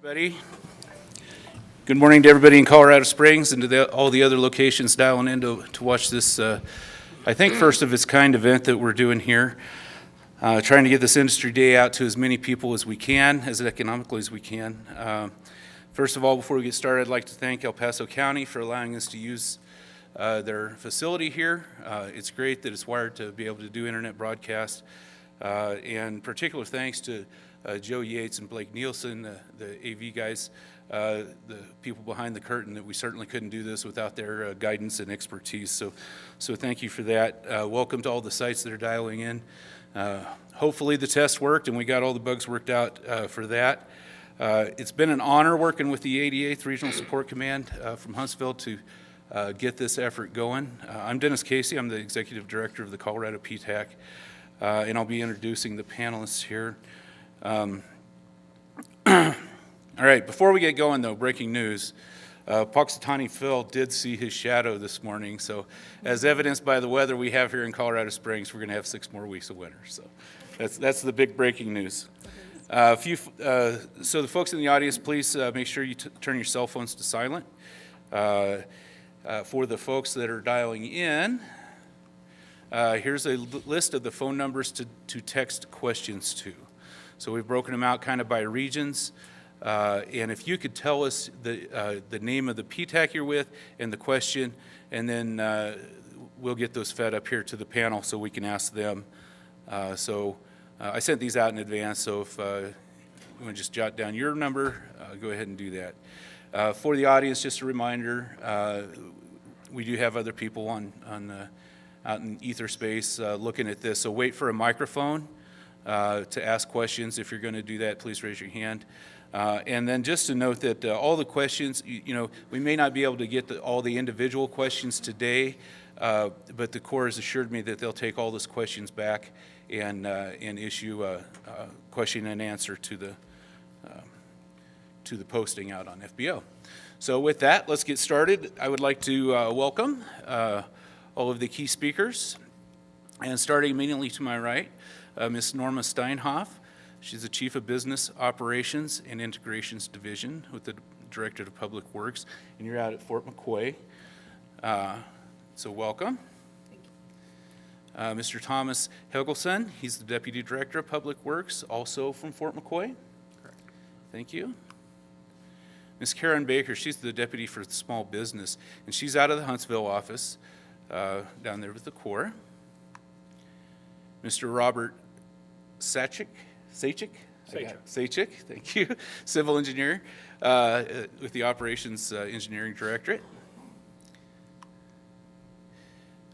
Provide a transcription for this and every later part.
Everybody. Good morning to everybody in Colorado Springs and to all the other locations dialing in to watch this, I think, first of its kind event that we're doing here. Trying to get this industry day out to as many people as we can, as economically as we can. First of all, before we get started, I'd like to thank El Paso County for allowing us to use their facility here. It's great that it's wired to be able to do internet broadcast. And particular thanks to Joe Yates and Blake Nielsen, the AV guys, the people behind the curtain, that we certainly couldn't do this without their guidance and expertise. So thank you for that. Welcome to all the sites that are dialing in. Hopefully the test worked and we got all the bugs worked out for that. It's been an honor working with the 88th Regional Support Command from Huntsville to get this effort going. I'm Dennis Casey. I'm the Executive Director of the Colorado PTAC, and I'll be introducing the panelists here. All right, before we get going though, breaking news. Punxsutawney Phil did see his shadow this morning, so as evidenced by the weather we have here in Colorado Springs, we're going to have 6 more weeks of winter. So that's the big breaking news. So the folks in the audience, please make sure you turn your cell phones to silent. For the folks that are dialing in, here's a list of the phone numbers to text questions to. So we've broken them out kind of by regions. And if you could tell us the name of the PTAC you're with and the question, and then we'll get those fed up here to the panel so we can ask them. I sent these out in advance, so if you want to just jot down your number, go ahead and do that. For the audience, just a reminder, we do have other people out in ether space looking at this, so wait for a microphone to ask questions. If you're going to do that, please raise your hand. And then just to note that all the questions, we may not be able to get all the individual questions today, but the Corps has assured me that they'll take all those questions back and issue a question and answer to the posting out on FBO. So with that, let's get started. I would like to welcome all of the key speakers, and starting immediately to my right, Ms. Norma Steinhoff. She's the Chief of Business Operations and Integrations Division with the Directorate of Public Works, and you're out at Fort McCoy. So welcome. Thank you. Mr. Thomas Helgelson, he's the Deputy Director of Public Works, also from Fort McCoy. Correct. Thank you. Ms. Karen Baker, she's the Deputy for Small Business, and she's out of the Huntsville office down there with the Corps. Mr. Robert Sachik, thank you, Civil Engineer with the Operations Engineering Directorate.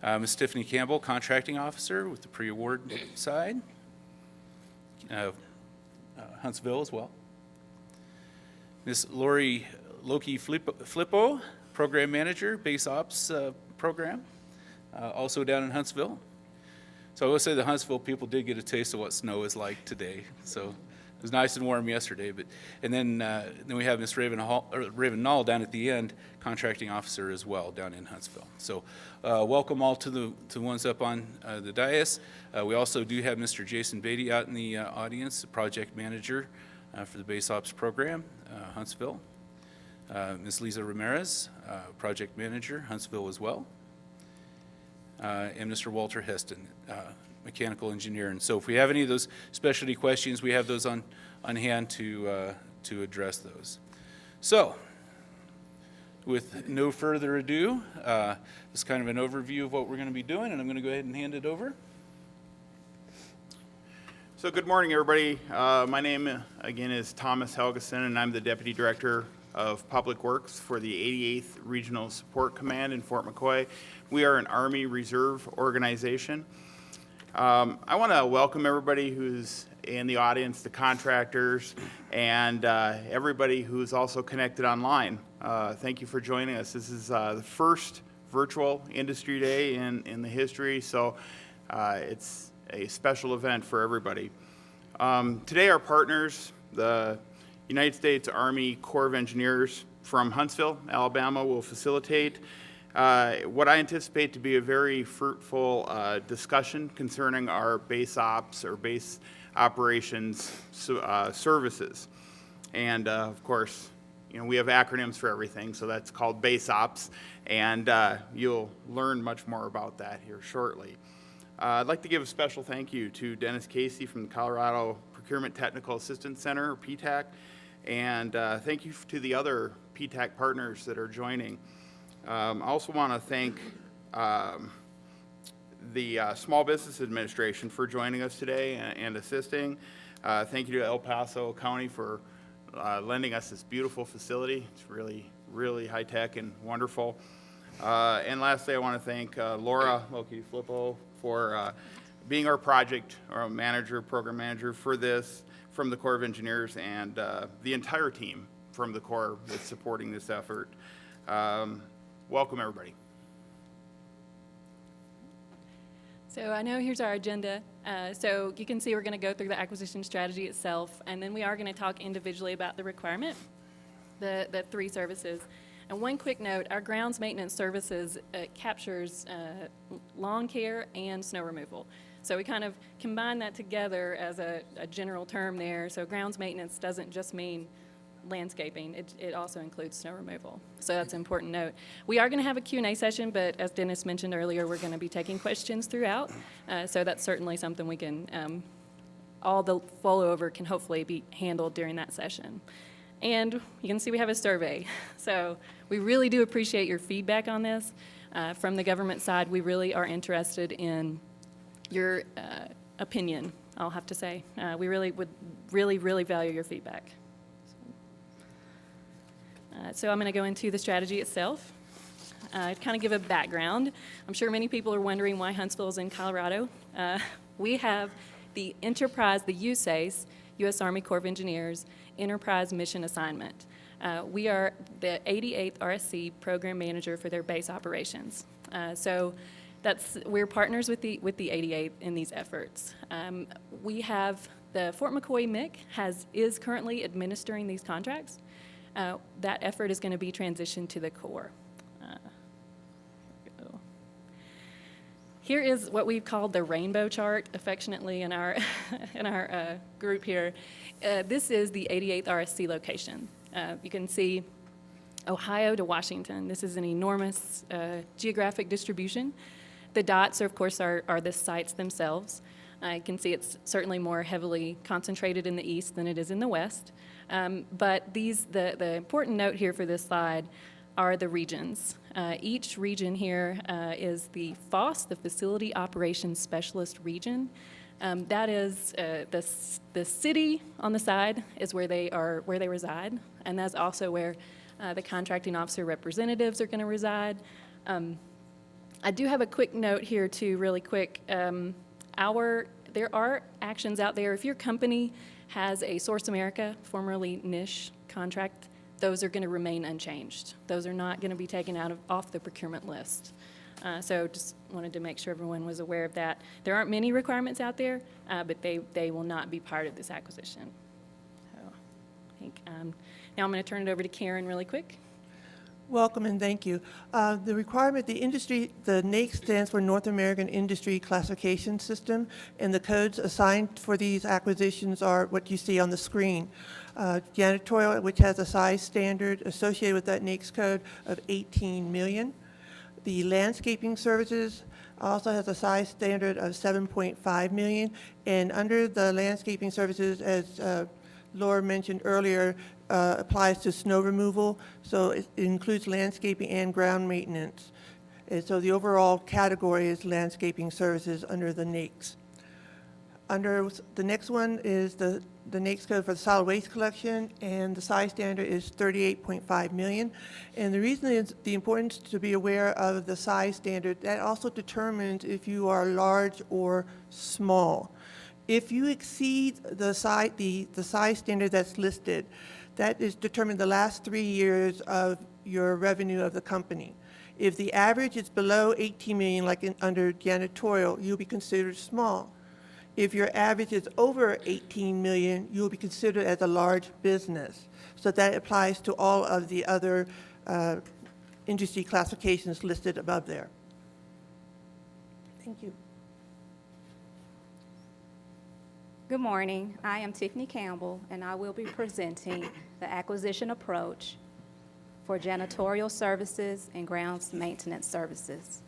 Ms. Tiffany Campbell, Contracting Officer with the Pre-Award side, Huntsville as well. Ms. Lori Loki Flippo, Program Manager, Base Ops Program, also down in Huntsville. So I will say the Huntsville people did get a taste of what snow is like today. So it was nice and warm yesterday. And then we have Ms. Raven Nall down at the end, Contracting Officer as well down in Huntsville. So welcome all to the ones up on the dais. We also do have Mr. Jason Beatty out in the audience, the Project Manager for the Base Ops Program, Huntsville. Ms. Lisa Ramirez, Project Manager, Huntsville as well. And Mr. Walter Heston, Mechanical Engineer. And so if we have any of those specialty questions, we have those on hand to address those. So with no further ado, this is kind of an overview of what we're going to be doing, and I'm going to go ahead and hand it over. So good morning, everybody. My name, again, is Thomas Helgeson, and I'm the Deputy Director of Public Works for the 88th Regional Support Command in Fort McCoy. We are an Army Reserve organization. I want to welcome everybody who's in the audience, the contractors, and everybody who's also connected online. Thank you for joining us. This is the first virtual industry day in the history, so it's a special event for everybody. Today our partners, the United States Army Corps of Engineers from Huntsville, Alabama, will facilitate what I anticipate to be a very fruitful discussion concerning our base ops or base operations services. And of course, you know, we have acronyms for everything, so that's called Base Ops, and you'll learn much more about that here shortly. I'd like to give a special thank you to Dennis Casey from the Colorado Procurement Technical Assistance Center, or PTAC, and thank you to the other PTAC partners that are joining. I also want to thank the Small Business Administration for joining us today and assisting. Thank you to El Paso County for lending us this beautiful facility. It's really, really high-tech and wonderful. And lastly, I want to thank Laura Loki-Flippo for being our project or manager, program manager for this from the Corps of Engineers, and the entire team from the Corps that's supporting this effort. Welcome, everybody. So I know here's our agenda. So you can see we're going to go through the acquisition strategy itself, and then we are going to talk individually about the requirement, the three services. And one quick note, our grounds maintenance services captures lawn care and snow removal. So we kind of combine that together as a general term there. So grounds maintenance doesn't just mean landscaping, it also includes snow removal. So that's an important note. We are going to have a Q&A session, but as Dennis mentioned earlier, we're going to be taking questions throughout. So that's certainly something we can, all the flow over can hopefully be handled during that session. And you can see we have a survey. So we really do appreciate your feedback on this. From the government side, we really are interested in your opinion, I'll have to say. We really would really value your feedback. So I'm going to go into the strategy itself. To kind of give a background, I'm sure many people are wondering why Huntsville is in Colorado. We have the Enterprise, the USACE, U.S. Army Corps of Engineers, Enterprise Mission Assignment. We are the 88th RSC Program Manager for their base operations. So we're partners with the 88th in these efforts. We have the Fort McCoy MIC is currently administering these contracts. That effort is going to be transitioned to the Corps. Here is what we've called the rainbow chart, affectionately in our group here. This is the 88th RSC location. You can see Ohio to Washington. This is an enormous geographic distribution. The dots, of course, are the sites themselves. You can see it's certainly more heavily concentrated in the east than it is in the west. But the important note here for this slide are the regions. Each region here is the FOSS, the Facility Operations Specialist region. That is the city on the side is where they reside, and that's also where the contracting officer representatives are going to reside. I do have a quick note here too, really quick. There are actions out there. If your company has a Source America, formerly NISH contract, those are going to remain unchanged. Those are not going to be taken off the procurement list. So just wanted to make sure everyone was aware of that. There aren't many requirements out there, but they will not be part of this acquisition. So I think now I'm going to turn it over to Karen really quick. Welcome and thank you. The requirement, the NAICS stands for North American Industry Classification System, and the codes assigned for these acquisitions are what you see on the screen. Janitorial, which has a size standard associated with that NAICS code of 18 million. The landscaping services also has a size standard of 7.5 million, and under the landscaping services, as Laura mentioned earlier, applies to snow removal, so it includes landscaping and ground maintenance. And so the overall category is landscaping services under the NAICS. Under the next one is the NAICS code for the solid waste collection, and the size standard is 38.5 million. And the reason is the importance to be aware of the size standard. That also determines if you are large or small. If you exceed the size standard that's listed, that is determined the last 3 years of your revenue of the company. If the average is below 18 million, like under janitorial, you'll be considered small. If your average is over 18 million, you'll be considered as a large business. So that applies to all of the other industry classifications listed above there. Thank you. Good morning. I am Tiffany Campbell, and I will be presenting the acquisition approach for janitorial services and grounds maintenance services.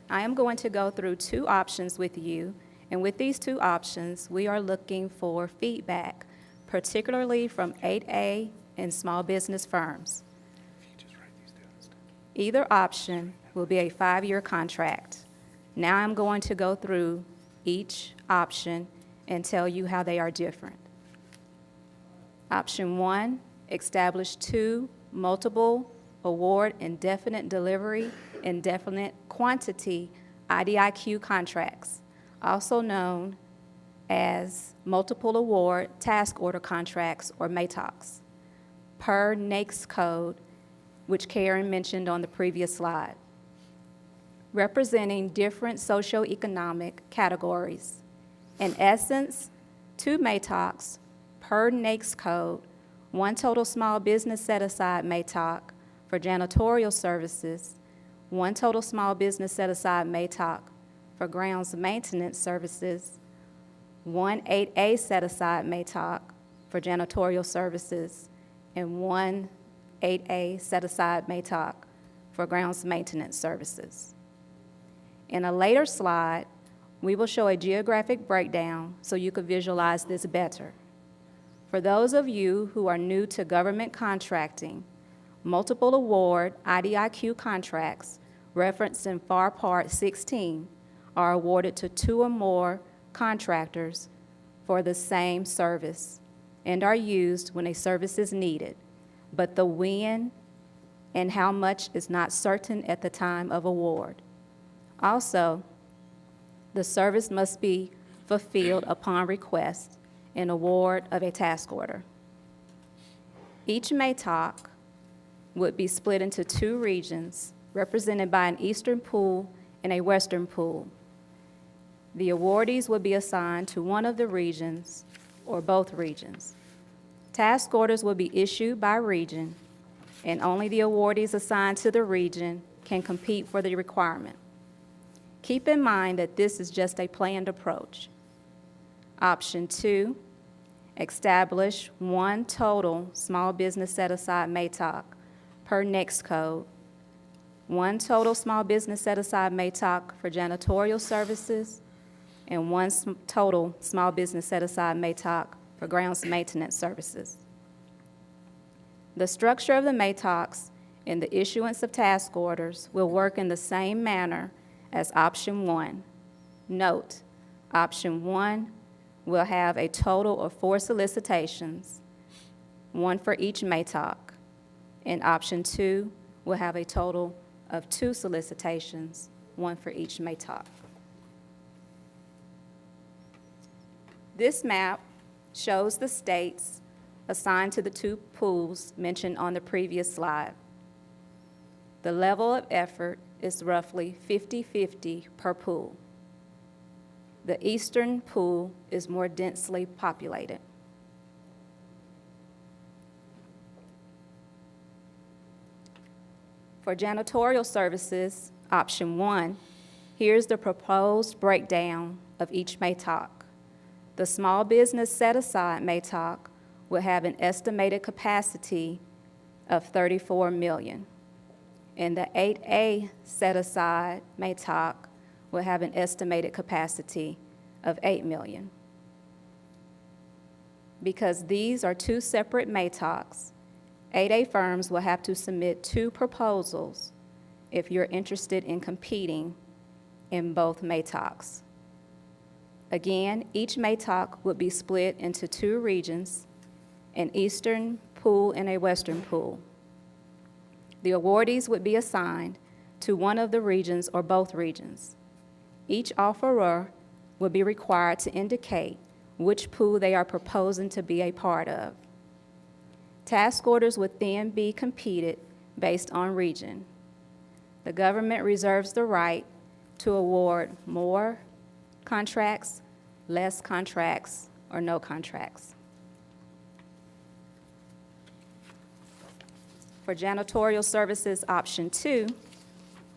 I am going to go through two options with you, and with these two options, we are looking for feedback, particularly from 8A and small business firms. Either option will be a 5-year contract. Now I'm going to go through each option and tell you how they are different. Option 1, establish 2 multiple award indefinite delivery, indefinite quantity IDIQ contracts, also known as multiple award task order contracts, or MATOCs, per NAICS code, which Karen mentioned on the previous slide, representing different socioeconomic categories. In essence, 2 MATOCs per NAICS code, 1 total small business set-aside MATOC for janitorial services, 1 total small business set-aside MATOC for grounds maintenance services, 1 8A set-aside MATOC for janitorial services, and 1 8A set-aside MATOC for grounds maintenance services. In a later slide, we will show a geographic breakdown so you can visualize this better. For those of you who are new to government contracting, multiple award IDIQ contracts referenced in FAR Part 16 are awarded to 2 or more contractors for the same service and are used when a service is needed, but the when and how much is not certain at the time of award. Also, the service must be fulfilled upon request and award of a task order. Each MATOC would be split into 2 regions, represented by an eastern pool and a western pool. The awardees would be assigned to one of the regions or both regions. Task orders will be issued by region, and only the awardees assigned to the region can compete for the requirement. Keep in mind that this is just a planned approach. Option 2, establish 1 total small business set-aside MATOC per NAICS code, 1 total small business set-aside MATOC for janitorial services, and 1 total small business set-aside MATOC for grounds maintenance services. The structure of the MATOCs and the issuance of task orders will work in the same manner as option 1. Note, option 1 will have a total of 4 solicitations, 1 for each MATOC, and option 2 will have a total of 2 solicitations, 1 for each MATOC. This map shows the states assigned to the 2 pools mentioned on the previous slide. The level of effort is roughly 50-50 per pool. The eastern pool is more densely populated. For janitorial services, option 1, here's the proposed breakdown of each MATOC. The small business set-aside MATOC will have an estimated capacity of 34 million. And the 8A set-aside MATOC will have an estimated capacity of 8 million. Because these are 2 separate MATOCs, 8A firms will have to submit 2 proposals if you're interested in competing in both MATOCs. Again, each MATOC would be split into 2 regions, an eastern pool and a western pool. The awardees would be assigned to one of the regions or both regions. Each offeror will be required to indicate which pool they are proposing to be a part of. Task orders would then be competed based on region. The government reserves the right to award more contracts, less contracts, or no contracts. For janitorial services, option 2,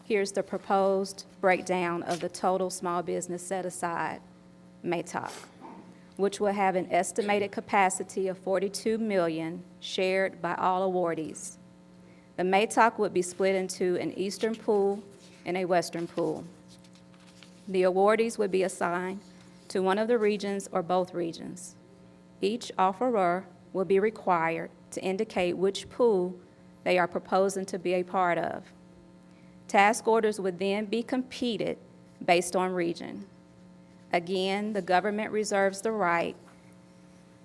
here's the proposed breakdown of the total small business set-aside MATOC. which will have an estimated capacity of 42 million shared by all awardees. The MATOC would be split into an eastern pool and a western pool. The awardees would be assigned to one of the regions or both regions. Each offeror will be required to indicate which pool they are proposing to be a part of. Task orders would then be competed based on region. Again, the government reserves the right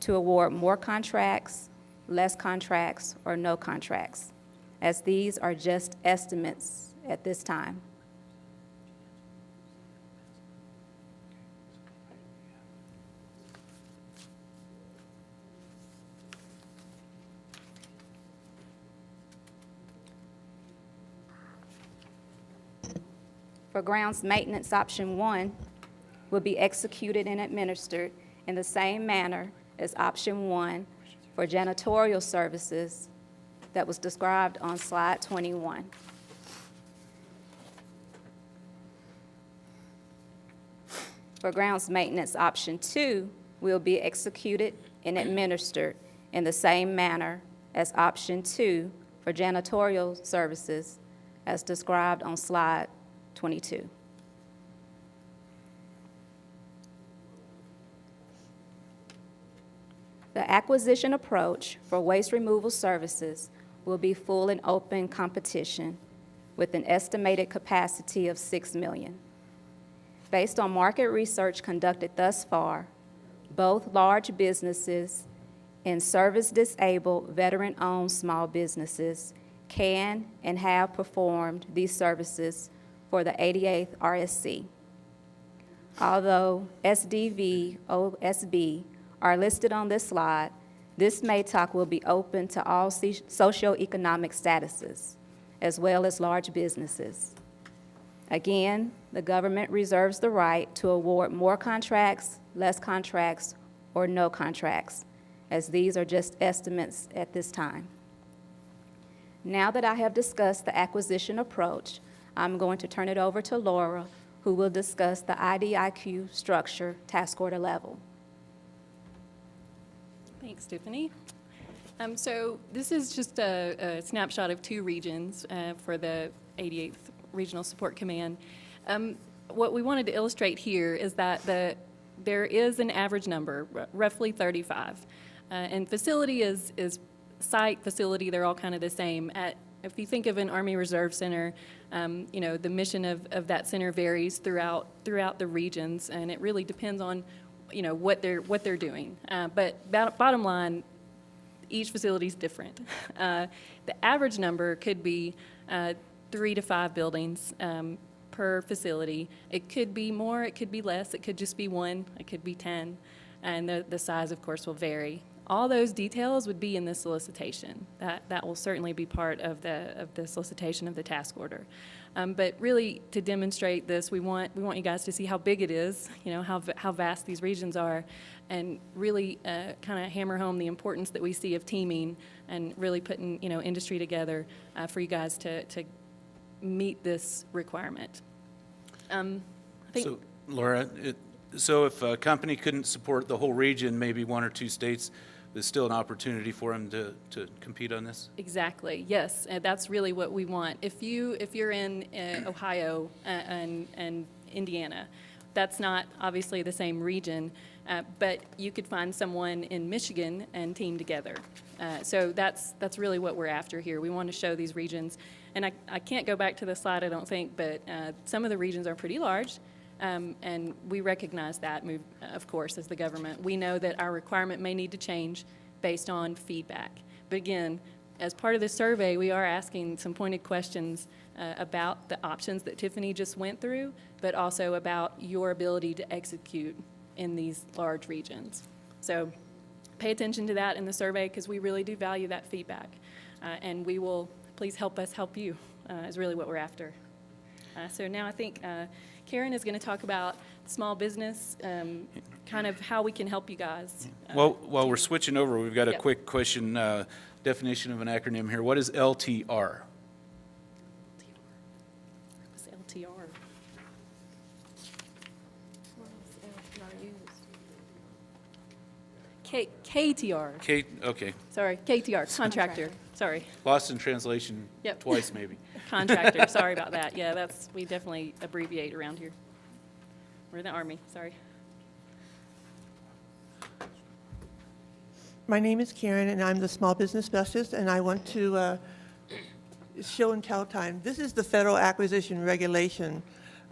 to award more contracts, less contracts, or no contracts, as these are just estimates at this time. For grounds maintenance, option 1 will be executed and administered in the same manner as option 1 for janitorial services that was described on slide 21. For grounds maintenance, option 2 will be executed and administered in the same manner as option 2 for janitorial services as described on slide 22. The acquisition approach for waste removal services will be full and open competition with an estimated capacity of 6 million. Based on market research conducted thus far, both large businesses and service-disabled, veteran-owned small businesses can and have performed these services for the 88th RSC. Although SDV, OSB are listed on this slide, this MATOC will be open to all socioeconomic statuses, as well as large businesses. Again, the government reserves the right to award more contracts, less contracts, or no contracts, as these are just estimates at this time. Now that I have discussed the acquisition approach, I'm going to turn it over to Laura, who will discuss the IDIQ structure task order level. Thanks, Tiffany. So this is just a snapshot of 2 regions for the 88th Regional Support Command. What we wanted to illustrate here is that there is an average number, roughly 35. And facility is site, facility, they're all kind of the same. If you think of an Army Reserve Center, you know, the mission of that center varies throughout the regions, and it really depends on, you know, what they're doing. But bottom line, each facility is different. The average number could be 3 to 5 buildings per facility. It could be more, it could be less, it could just be 1, it could be 10, and the size, of course, will vary. All those details would be in the solicitation. That will certainly be part of the solicitation of the task order. But really, to demonstrate this, we want you guys to see how big it is, you know, how vast these regions are, and really kind of hammer home the importance that we see of teaming and really putting, you know, industry together for you guys to meet this requirement. I think. So, Laura, so if a company couldn't support the whole region, maybe 1 or 2 states, there's still an opportunity for them to compete on this? Exactly, yes, and that's really what we want. If you're in Ohio and Indiana, that's not obviously the same region, but you could find someone in Michigan and team together. So that's really what we're after here. We want to show these regions, and I can't go back to the slide, I don't think, but some of the regions are pretty large. And we recognize that, of course, as the government. We know that our requirement may need to change based on feedback. But again, as part of this survey, we are asking some pointed questions about the options that Tiffany just went through, but also about your ability to execute in these large regions. So pay attention to that in the survey, because we really do value that feedback. And we will, please help us help you, is really what we're after. So now I think Karen is going to talk about small business, kind of how we can help you guys. Well, while we're switching over, we've got a Yep. quick question, definition of an acronym here. What is LTR? What's LTR? KTR, Kate, okay, sorry, KTR, contractor, sorry, lost in translation Yep. twice maybe. contractor, sorry about that. Yeah, we definitely abbreviate around here. We're in the Army, sorry. My name is Karen, and I'm the Small Business Specialist, and I want to show and tell time. This is the Federal Acquisition Regulation.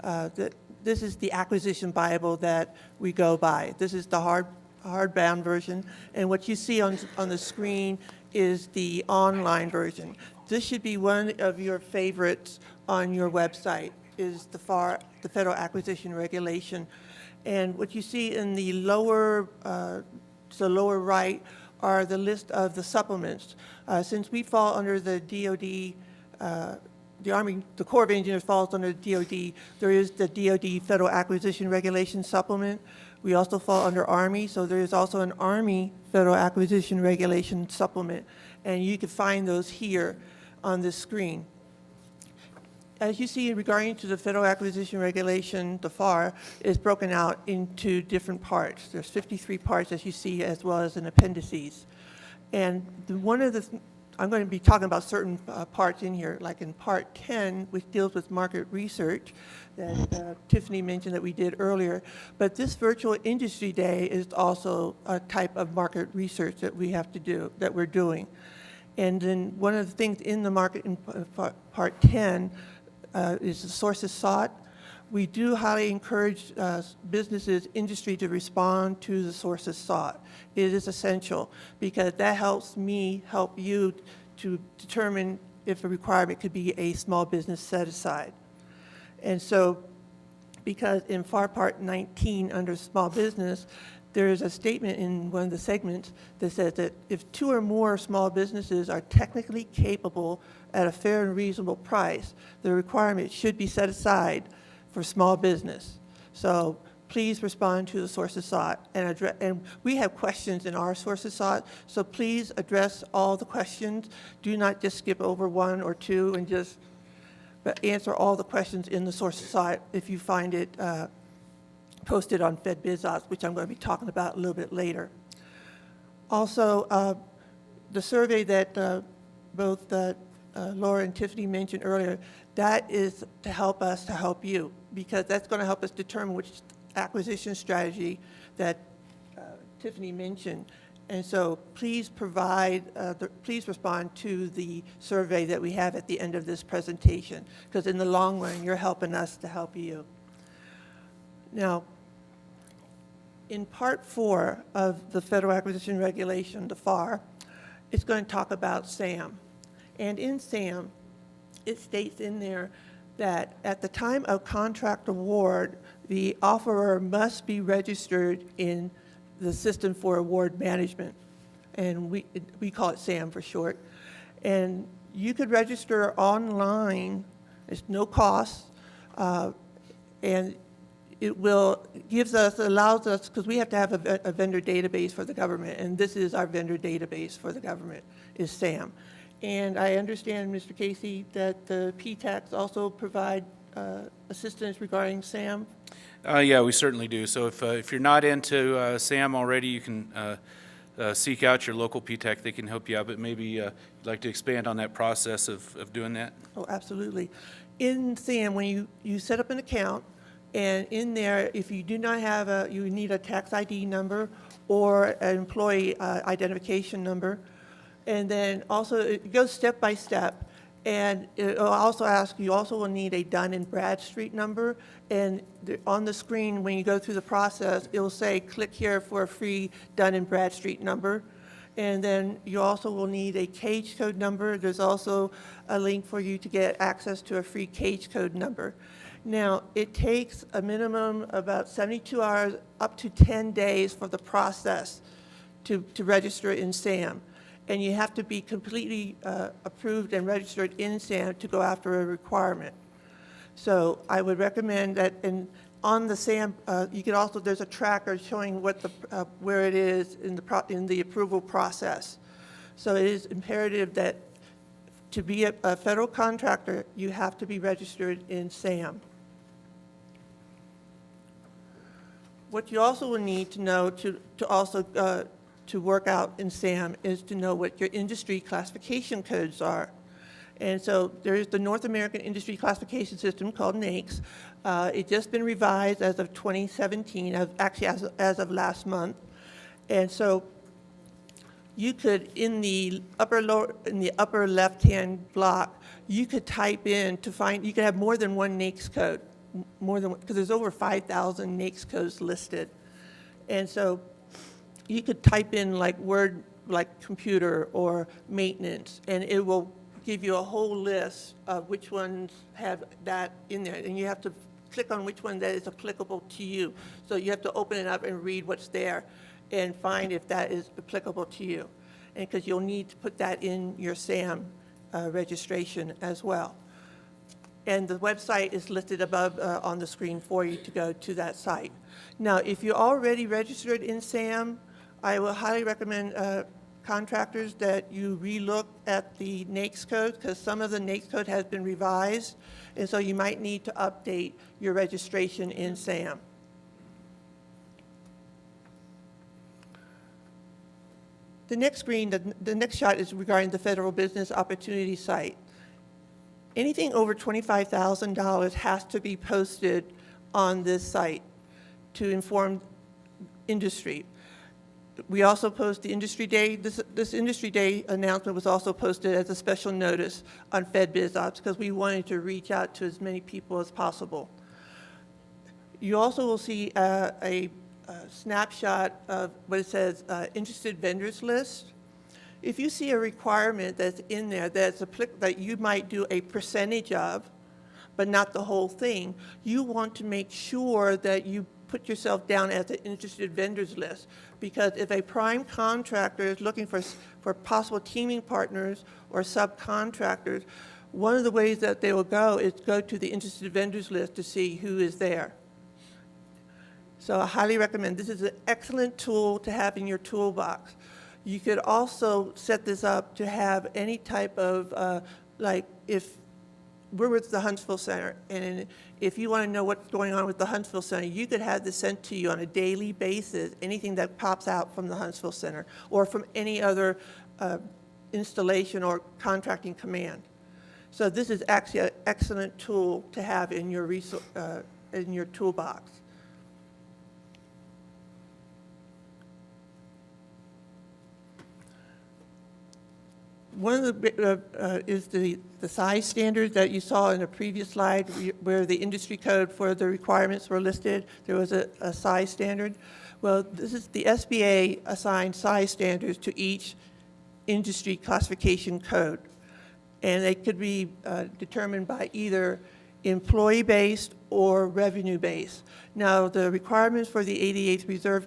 This is the acquisition Bible that we go by. This is the hardbound version, and what you see on the screen is the online version. This should be one of your favorites on your website, is the Federal Acquisition Regulation. And what you see in the lower, to the lower right are the list of the supplements. Since we fall under the DOD, the Army, the Corps of Engineers falls under the DOD, there is the DOD Federal Acquisition Regulation Supplement. We also fall under Army, so there is also an Army Federal Acquisition Regulation Supplement, and you can find those here on this screen. As you see, regarding to the Federal Acquisition Regulation, the FAR is broken out into different parts. There's 53 parts, as you see, as well as an appendices. And I'm going to be talking about certain parts in here, like in Part 10, which deals with market research that Tiffany mentioned that we did earlier. But this virtual industry day is also a type of market research that we have to do, that we're doing. And then one of the things in the market in Part 10 is the sources sought. We do highly encourage businesses, industry to respond to the sources sought. It is essential because that helps me help you to determine if a requirement could be a small business set aside. And so, because in FAR Part 19 under small business, there is a statement in one of the segments that says that if 2 or more small businesses are technically capable at a fair and reasonable price, the requirement should be set aside for small business. So please respond to the sources sought and we have questions in our sources sought, so please address all the questions. Do not just skip over 1 or 2 and but answer all the questions in the sources sought if you find it posted on FedBizOps, which I'm going to be talking about a little bit later. Also, the survey that both Laura and Tiffany mentioned earlier, that is to help us to help you, because that's going to help us determine which acquisition strategy that Tiffany mentioned. And so please please respond to the survey that we have at the end of this presentation, because in the long run, you're helping us to help you. Now, in Part 4 of the Federal Acquisition Regulation, the FAR, it's going to talk about SAM. And in SAM, it states in there that at the time of contract award, the offerer must be registered in the System for Award Management. And we call it SAM for short. And you could register online, it's no cost, and it allows us, because we have to have a vendor database for the government, and this is our vendor database for the government, is SAM. And I understand, Mr. Casey, that the PTACs also provide assistance regarding SAM. Yeah, we certainly do. So if you're not into SAM already, you can seek out your local PTAC. They can help you out, but maybe you'd like to expand on that process of doing that? Oh, absolutely. In SAM, when you set up an account, and in there, if you do not have you need a tax ID number or an employee identification number. And then also, it goes step by step. And it'll also ask, you also will need a Dun and Bradstreet number. And on the screen, when you go through the process, it will say, click here for a free Dun and Bradstreet number. And then you also will need a cage code number. There's also a link for you to get access to a free cage code number. Now, it takes a minimum about 72 hours, up to 10 days for the process to register in SAM. And you have to be completely approved and registered in SAM to go after a requirement. So I would recommend that, and on the SAM, you can also, there's a tracker showing what where it is in the approval process. So it is imperative that to be a federal contractor, you have to be registered in SAM. What you also will need to know to to work out in SAM is to know what your industry classification codes are. And so there is the North American Industry Classification System called NAICS. It's just been revised as of 2017, as of last month. And so you could, in the upper left-hand block, you could type in to find, you could have more than one NAICS code, because there's over 5,000 NAICS codes listed. And so you could type in like word, like computer or maintenance, and it will give you a whole list of which ones have that in there. And you have to click on which one that is applicable to you. So you have to open it up and read what's there and find if that is applicable to you. And because you'll need to put that in your SAM registration as well. And the website is listed above on the screen for you to go to that site. Now, if you're already registered in SAM, I will highly recommend contractors that you relook at the NAICS code, because some of the NAICS code has been revised, and so you might need to update your registration in SAM. The next screen, the next shot is regarding the Federal Business Opportunity Site. Anything over $25,000 has to be posted on this site to inform industry. We also post the Industry Day. This Industry Day announcement was also posted as a special notice on FedBizOps because we wanted to reach out to as many people as possible. You also will see a snapshot of what it says interested vendors list. If you see a requirement that's in there that you might do a percentage of, but not the whole thing, you want to make sure that you put yourself down as an interested vendors list. Because if a prime contractor is looking for possible teaming partners or subcontractors, one of the ways that they will go is go to the interested vendors list to see who is there. So I highly recommend. This is an excellent tool to have in your toolbox. You could also set this up to have any type of, like if we're with the Huntsville Center, and if you want to know what's going on with the Huntsville Center, you could have this sent to you on a daily basis, anything that pops out from the Huntsville Center or from any other installation or contracting command. So this is actually an excellent tool to have in your toolbox. One of the is the size standards that you saw in a previous slide where the industry code for the requirements were listed. There was a size standard. Well, this is the SBA assigned size standards to each industry classification code. And they could be determined by either employee-based or revenue-based. Now, the requirements for the 88th Reserve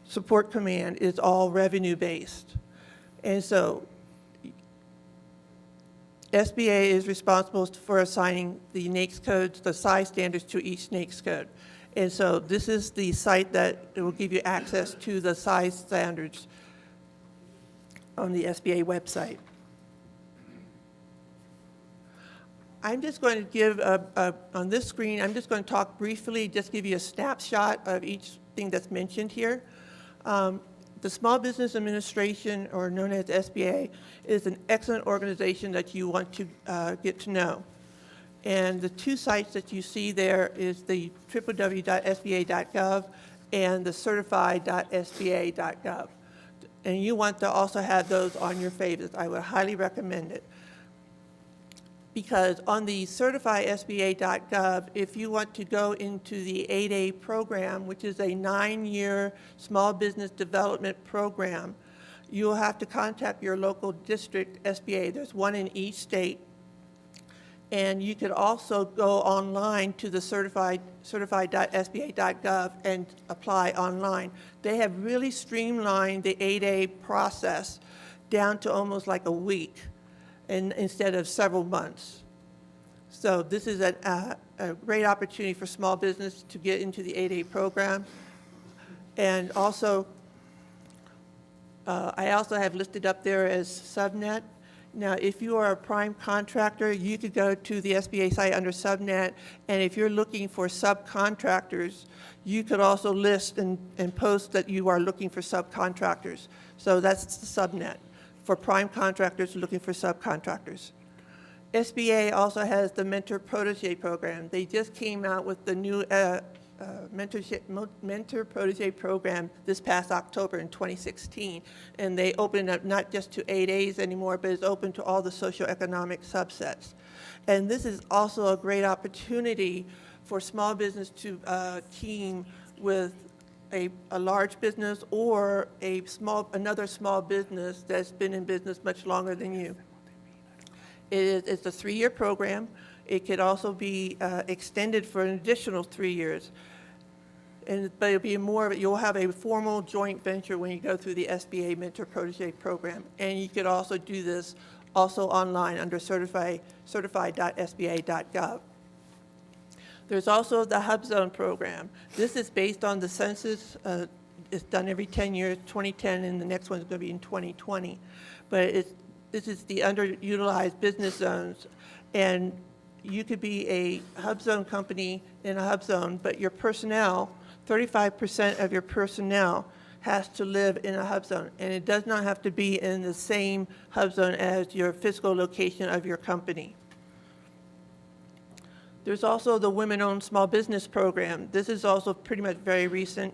Support Command is all revenue-based. And so SBA is responsible for assigning the NAICS codes, the size standards to each NAICS code. And so this is the site that will give you access to the size standards on the SBA website. I'm just going to give, on this screen, I'm just going to talk briefly, just give you a snapshot of each thing that's mentioned here. The Small Business Administration, or known as SBA, is an excellent organization that you want to get to know. And the two sites that you see there is the www.sba.gov and the certified.sba.gov. And you want to also have those on your favorites. I would highly recommend it. Because on the certifiedsba.gov, if you want to go into the 8A program, which is a 9-year small business development program, you'll have to contact your local district SBA. There's one in each state. And you could also go online to the certified.sba.gov and apply online. They have really streamlined the 8A process down to almost like a week, and instead of several months. So this is a great opportunity for small business to get into the 8A program. And also, I also have listed up there as Subnet. Now, if you are a prime contractor, you could go to the SBA site under subnet, and if you're looking for subcontractors, you could also list and post that you are looking for subcontractors. So that's the subnet for prime contractors looking for subcontractors. SBA also has the Mentor Protege program. They just came out with the new Mentor Protege program this past October in 2016. And they opened up not just to 8As anymore, but it's open to all the socioeconomic subsets. And this is also a great opportunity for small business to team with a large business or another small business that's been in business much longer than you. It's a 3-year program. It could also be extended for an additional 3 years. But it'll be you'll have a formal joint venture when you go through the SBA Mentor Protege program. And you could also do this also online under certified.sba.gov. There's also the HubZone program. This is based on the census. It's done every 10 years, 2010, and the next one's going to be in 2020. But this is the underutilized business zones. And you could be a HubZone company in a HubZone, but your personnel, 35% of your personnel has to live in a HubZone. And it does not have to be in the same HubZone as your physical location of your company. There's also the Women-Owned Small Business Program. This is also pretty much very recent.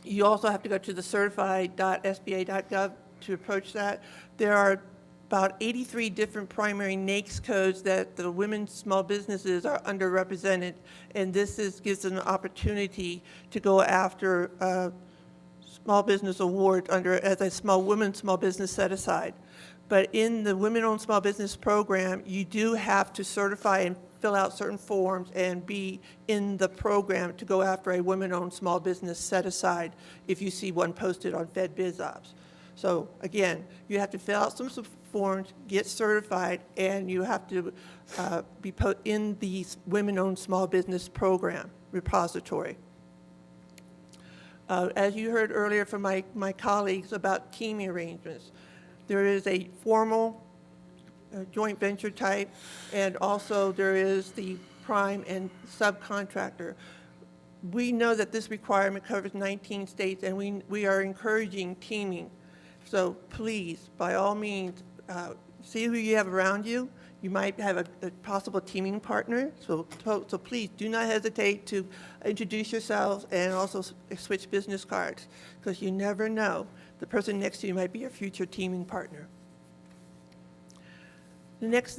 You also have to go to the certified.sba.gov to approach that. There are about 83 different primary NAICS codes that the women's small businesses are underrepresented, and this gives them an opportunity to go after small business awards as a women's small business set aside. But in the Women-Owned Small Business Program, you do have to certify and fill out certain forms and be in the program to go after a women-owned small business set aside if you see one posted on FedBizOps. So again, you have to fill out some forms, get certified, and you have to be put in the Women-Owned Small Business Program repository. As you heard earlier from my colleagues about teaming arrangements, there is a formal joint venture type, and also there is the prime and subcontractor. We know that this requirement covers 19 states, and we are encouraging teaming. So please, by all means, see who you have around you. You might have a possible teaming partner, so please do not hesitate to introduce yourselves and also switch business cards, because you never know. The person next to you might be your future teaming partner. The next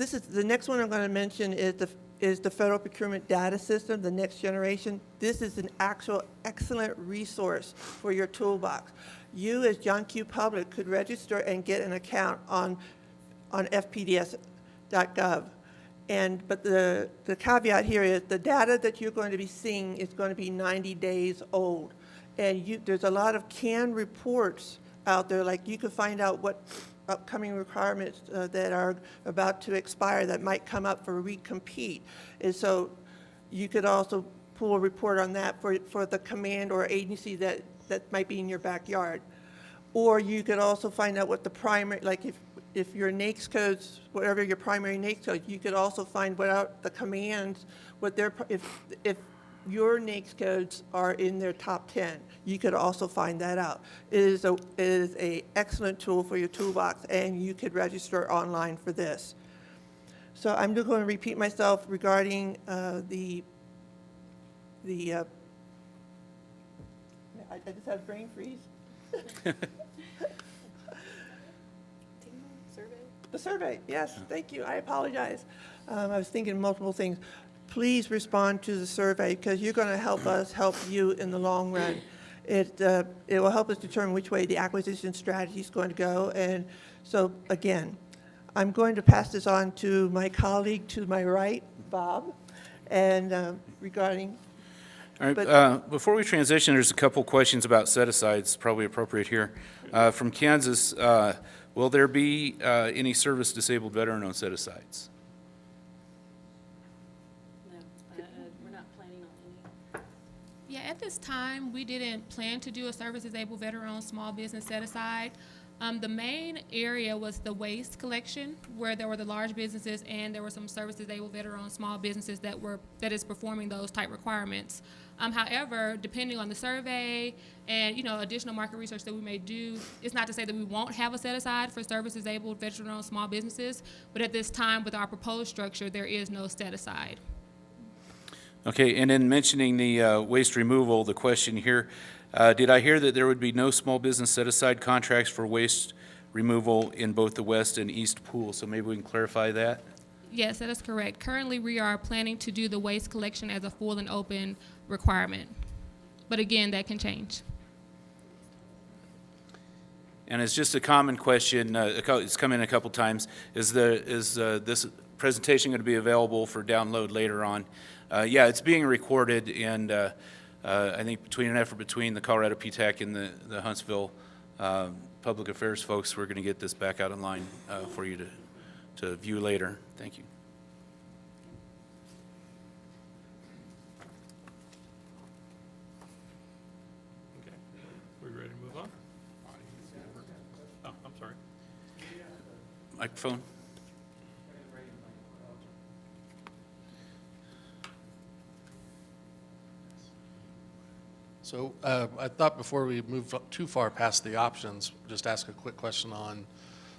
one I'm going to mention is the Federal Procurement Data System, the next generation. This is an actual excellent resource for your toolbox. You, as John Q. Public, could register and get an account on fpds.gov. But the caveat here is the data that you're going to be seeing is going to be 90 days old. And there's a lot of canned reports out there, like you could find out what upcoming requirements that are about to expire that might come up for recompete. And so you could also pull a report on that for the command or agency that might be in your backyard. Or you could also find out what the primary, like if your NAICS codes, whatever your primary NAICS code, you could also find what out the commands, if your NAICS codes are in their top 10, you could also find that out. It is a excellent tool for your toolbox, and you could register online for this. So I'm just going to repeat myself regarding I just have brain freeze. The survey, yes, thank you. I apologize. I was thinking multiple things. Please respond to the survey, because you're going to help us help you in the long run. It will help us determine which way the acquisition strategy is going to go. And so, again, I'm going to pass this on to my colleague to my right, Bob, and regarding. All right, before we transition, there's a couple questions about set-asides, probably appropriate here. From Kansas, will there be any service-disabled veteran-owned set-asides? We're not planning on any. Yeah, at this time, we didn't plan to do a service-disabled veteran-owned small business set-aside. The main area was the waste collection, where there were the large businesses and there were some services able veteran small businesses that is performing those type requirements. However, depending on the survey and additional market research that we may do, it's not to say that we won't have a set aside for service disabled veteran small businesses, but at this time with our proposed structure, there is no set aside. Okay, and in mentioning the waste removal, the question here, did I hear that there would be no small business set-aside contracts for waste removal in both the west and east pools? So maybe we can clarify that? Yes, that is correct. Currently, we are planning to do the waste collection as a full and open requirement. But again, that can change. And it's just a common question, it's come in a couple times, is this presentation going to be available for download later on? Yeah, it's being recorded, and I think between an effort between the Colorado PTAC and the Huntsville Public Affairs folks, we're going to get this back out online for you to view later. Thank you. Okay, we ready to move on? Oh, I'm sorry. Microphone? So I thought before we move too far past the options, just ask a quick question on,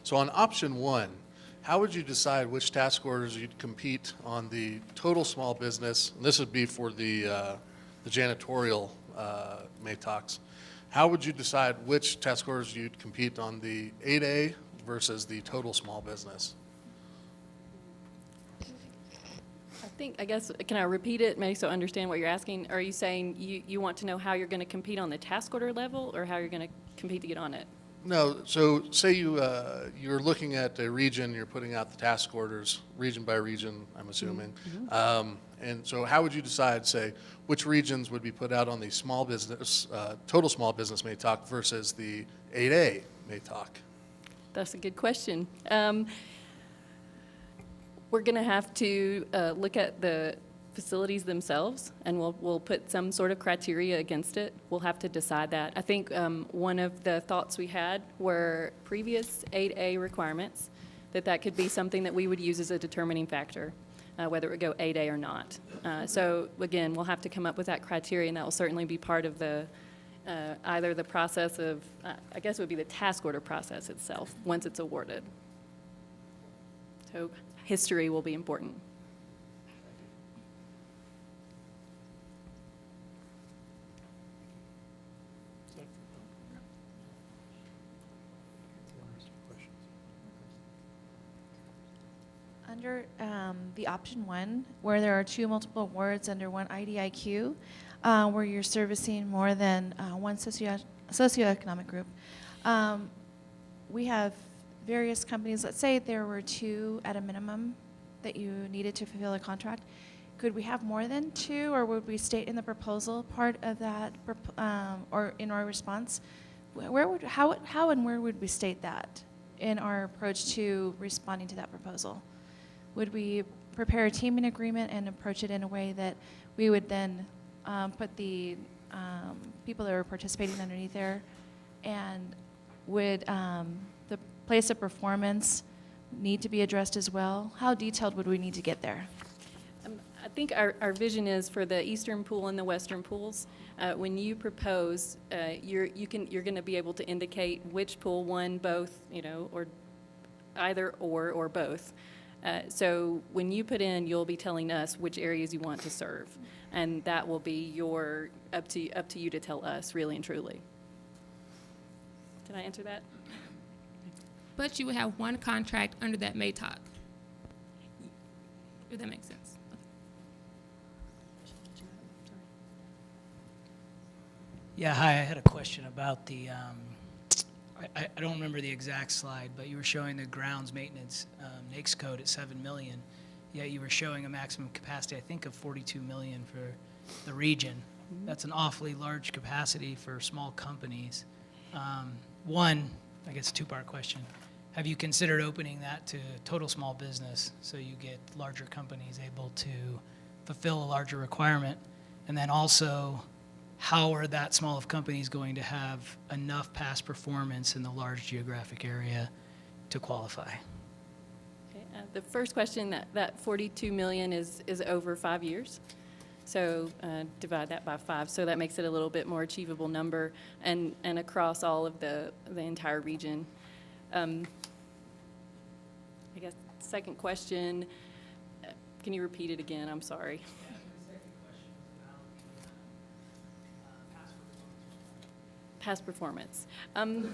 so on option one, how would you decide which task orders you'd compete on the total small business? And this would be for the janitorial MATOCs. How would you decide which task orders you'd compete on the 8A versus the total small business? I guess, can I repeat it, maybe so I understand what you're asking? Are you saying you want to know how you're going to compete on the task order level, or how you're going to compete to get on it? No, so say you're looking at a region, you're putting out the task orders, region by region, I'm assuming. And so how would you decide, say, which regions would be put out on the small business, total small business MATOC versus the 8A MATOC? That's a good question. We're going to have to look at the facilities themselves, and we'll put some sort of criteria against it. We'll have to decide that. I think one of the thoughts we had were previous 8A requirements, that could be something that we would use as a determining factor, whether it would go 8A or not. So again, we'll have to come up with that criteria, and that will certainly be part of the either the process of, I guess it would be the task order process itself, once it's awarded. So history will be important. Under the option one, where there are two multiple awards under one IDIQ, where you're servicing more than one socioeconomic group, we have various companies. Let's say there were two at a minimum that you needed to fulfill a contract. Could we have more than two, or would we state in the proposal part of that, or in our response? How and where would we state that in our approach to responding to that proposal? Would we prepare a teaming agreement and approach it in a way that we would then put the people that are participating underneath there, and would the place of performance need to be addressed as well? How detailed would we need to get there? I think our vision is for the eastern pool and the western pools. When you propose, you're going to be able to indicate which pool, one, both, or either or both. So when you put in, you'll be telling us which areas you want to serve, and that will be up to you to tell us, really and truly. Did I answer that? But you would have one contract under that MATOC, if that makes sense. Yeah, hi, I had a question about the, I don't remember the exact slide, but you were showing the grounds maintenance NAICS code at 7 million, yet you were showing a maximum capacity, I think, of 42 million for the region. That's an awfully large capacity for small companies. One, I guess two-part question. Have you considered opening that to total small business so you get larger companies able to fulfill a larger requirement? And then also, how are that small of companies going to have enough past performance in the large geographic area to qualify? Okay, the first question, that 42 million is over 5 years. So divide that by 5, so that makes it a little bit more achievable number, and across all of the entire region. I guess second question, can you repeat it again? I'm sorry. Past performance. It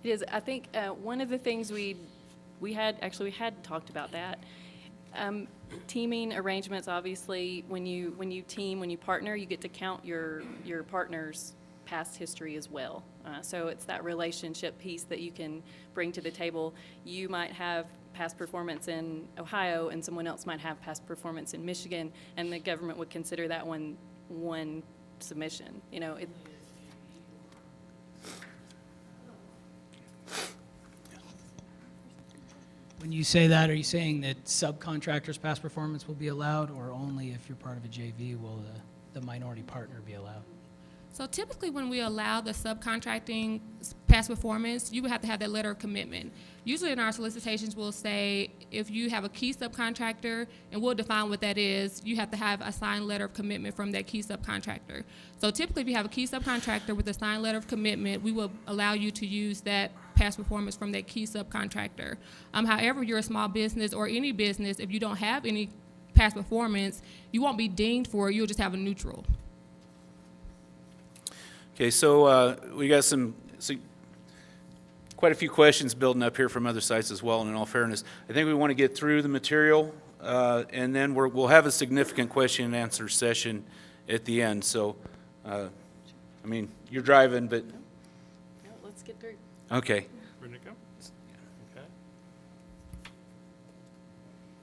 is, I think, one of the things we had talked about that. Teaming arrangements, obviously, when you team, when you partner, you get to count your partner's past history as well. So it's that relationship piece that you can bring to the table. You might have past performance in Ohio, and someone else might have past performance in Michigan, and the government would consider that one submission. You know, it. When you say that, are you saying that subcontractors' past performance will be allowed, or only if you're part of a JV will the minority partner be allowed? So typically when we allow the subcontracting past performance, you would have to have that letter of commitment. Usually in our solicitations, we'll say if you have a key subcontractor, and we'll define what that is, you have to have a signed letter of commitment from that key subcontractor. So typically if you have a key subcontractor with a signed letter of commitment, we will allow you to use that past performance from that key subcontractor. However, you're a small business or any business, if you don't have any past performance, you won't be dinged for it, you'll just have a neutral. Okay, so we got quite a few questions building up here from other sites as well, and in all fairness, I think we want to get through the material, and then we'll have a significant question and answer session at the end. So, I mean, you're driving, but, No, let's get through. okay. Ready to go? Okay.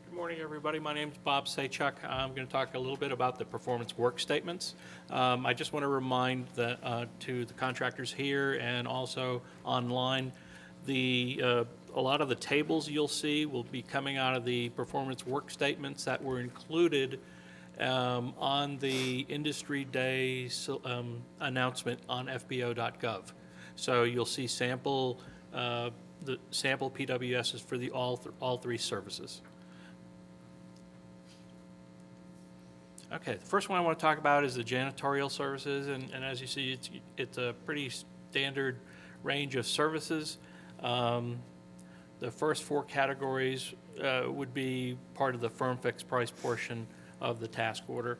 Good morning, everybody. My name is Bob Saychuk. I'm going to talk a little bit about the performance work statements. I just want to remind to the contractors here and also online, a lot of the tables you'll see will be coming out of the performance work statements that were included on the Industry Day announcement on FBO.gov. So you'll see the sample PWSs for all three services. Okay, the first one I want to talk about is the janitorial services, and as you see, it's a pretty standard range of services. The first 4 categories would be part of the firm fixed price portion of the task order.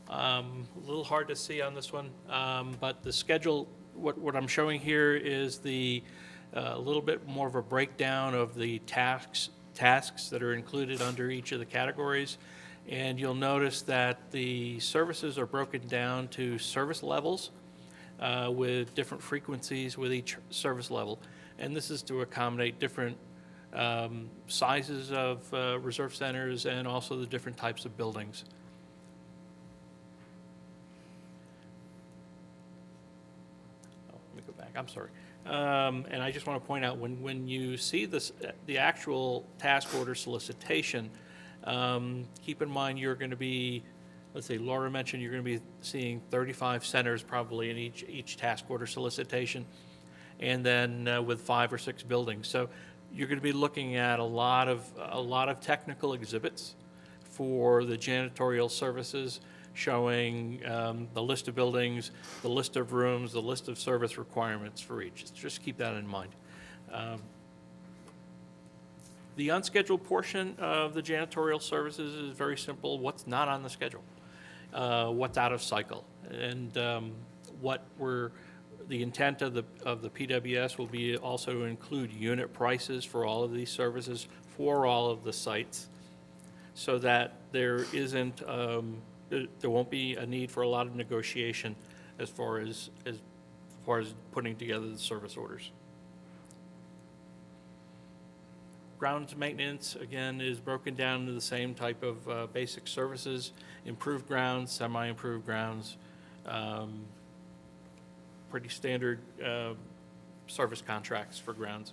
A little hard to see on this one, but the schedule, what I'm showing here is a little bit more of a breakdown of the tasks that are included under each of the categories. And you'll notice that the services are broken down to service levels with different frequencies with each service level. And this is to accommodate different sizes of reserve centers and also the different types of buildings. Oh, let me go back, I'm sorry. And I just want to point out, when you see this, the actual task order solicitation, keep in mind you're going to be, let's say Laura mentioned you're going to be seeing 35 centers probably in each task order solicitation, and then with 5 or 6 buildings. So you're going to be looking at a lot of technical exhibits for the janitorial services, showing the list of buildings, the list of rooms, the list of service requirements for each. Just keep that in mind. The unscheduled portion of the janitorial services is very simple. What's not on the schedule? What's out of cycle? And the intent of the PWS will be also to include unit prices for all of these services for all of the sites, so that there won't be a need for a lot of negotiation as far as putting together the service orders. Grounds maintenance, again, is broken down into the same type of basic services: improved grounds, semi-improved grounds, pretty standard service contracts for grounds.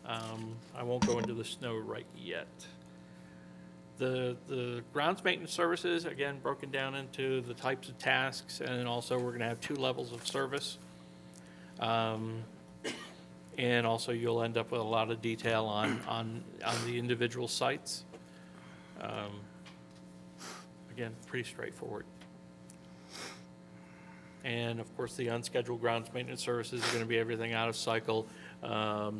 I won't go into the snow right yet. The grounds maintenance services, again, broken down into the types of tasks, and then also we're gonna have 2 levels of service. And also you'll end up with a lot of detail on the individual sites. Again, pretty straightforward. And of course, the unscheduled grounds maintenance services are gonna be everything out of cycle,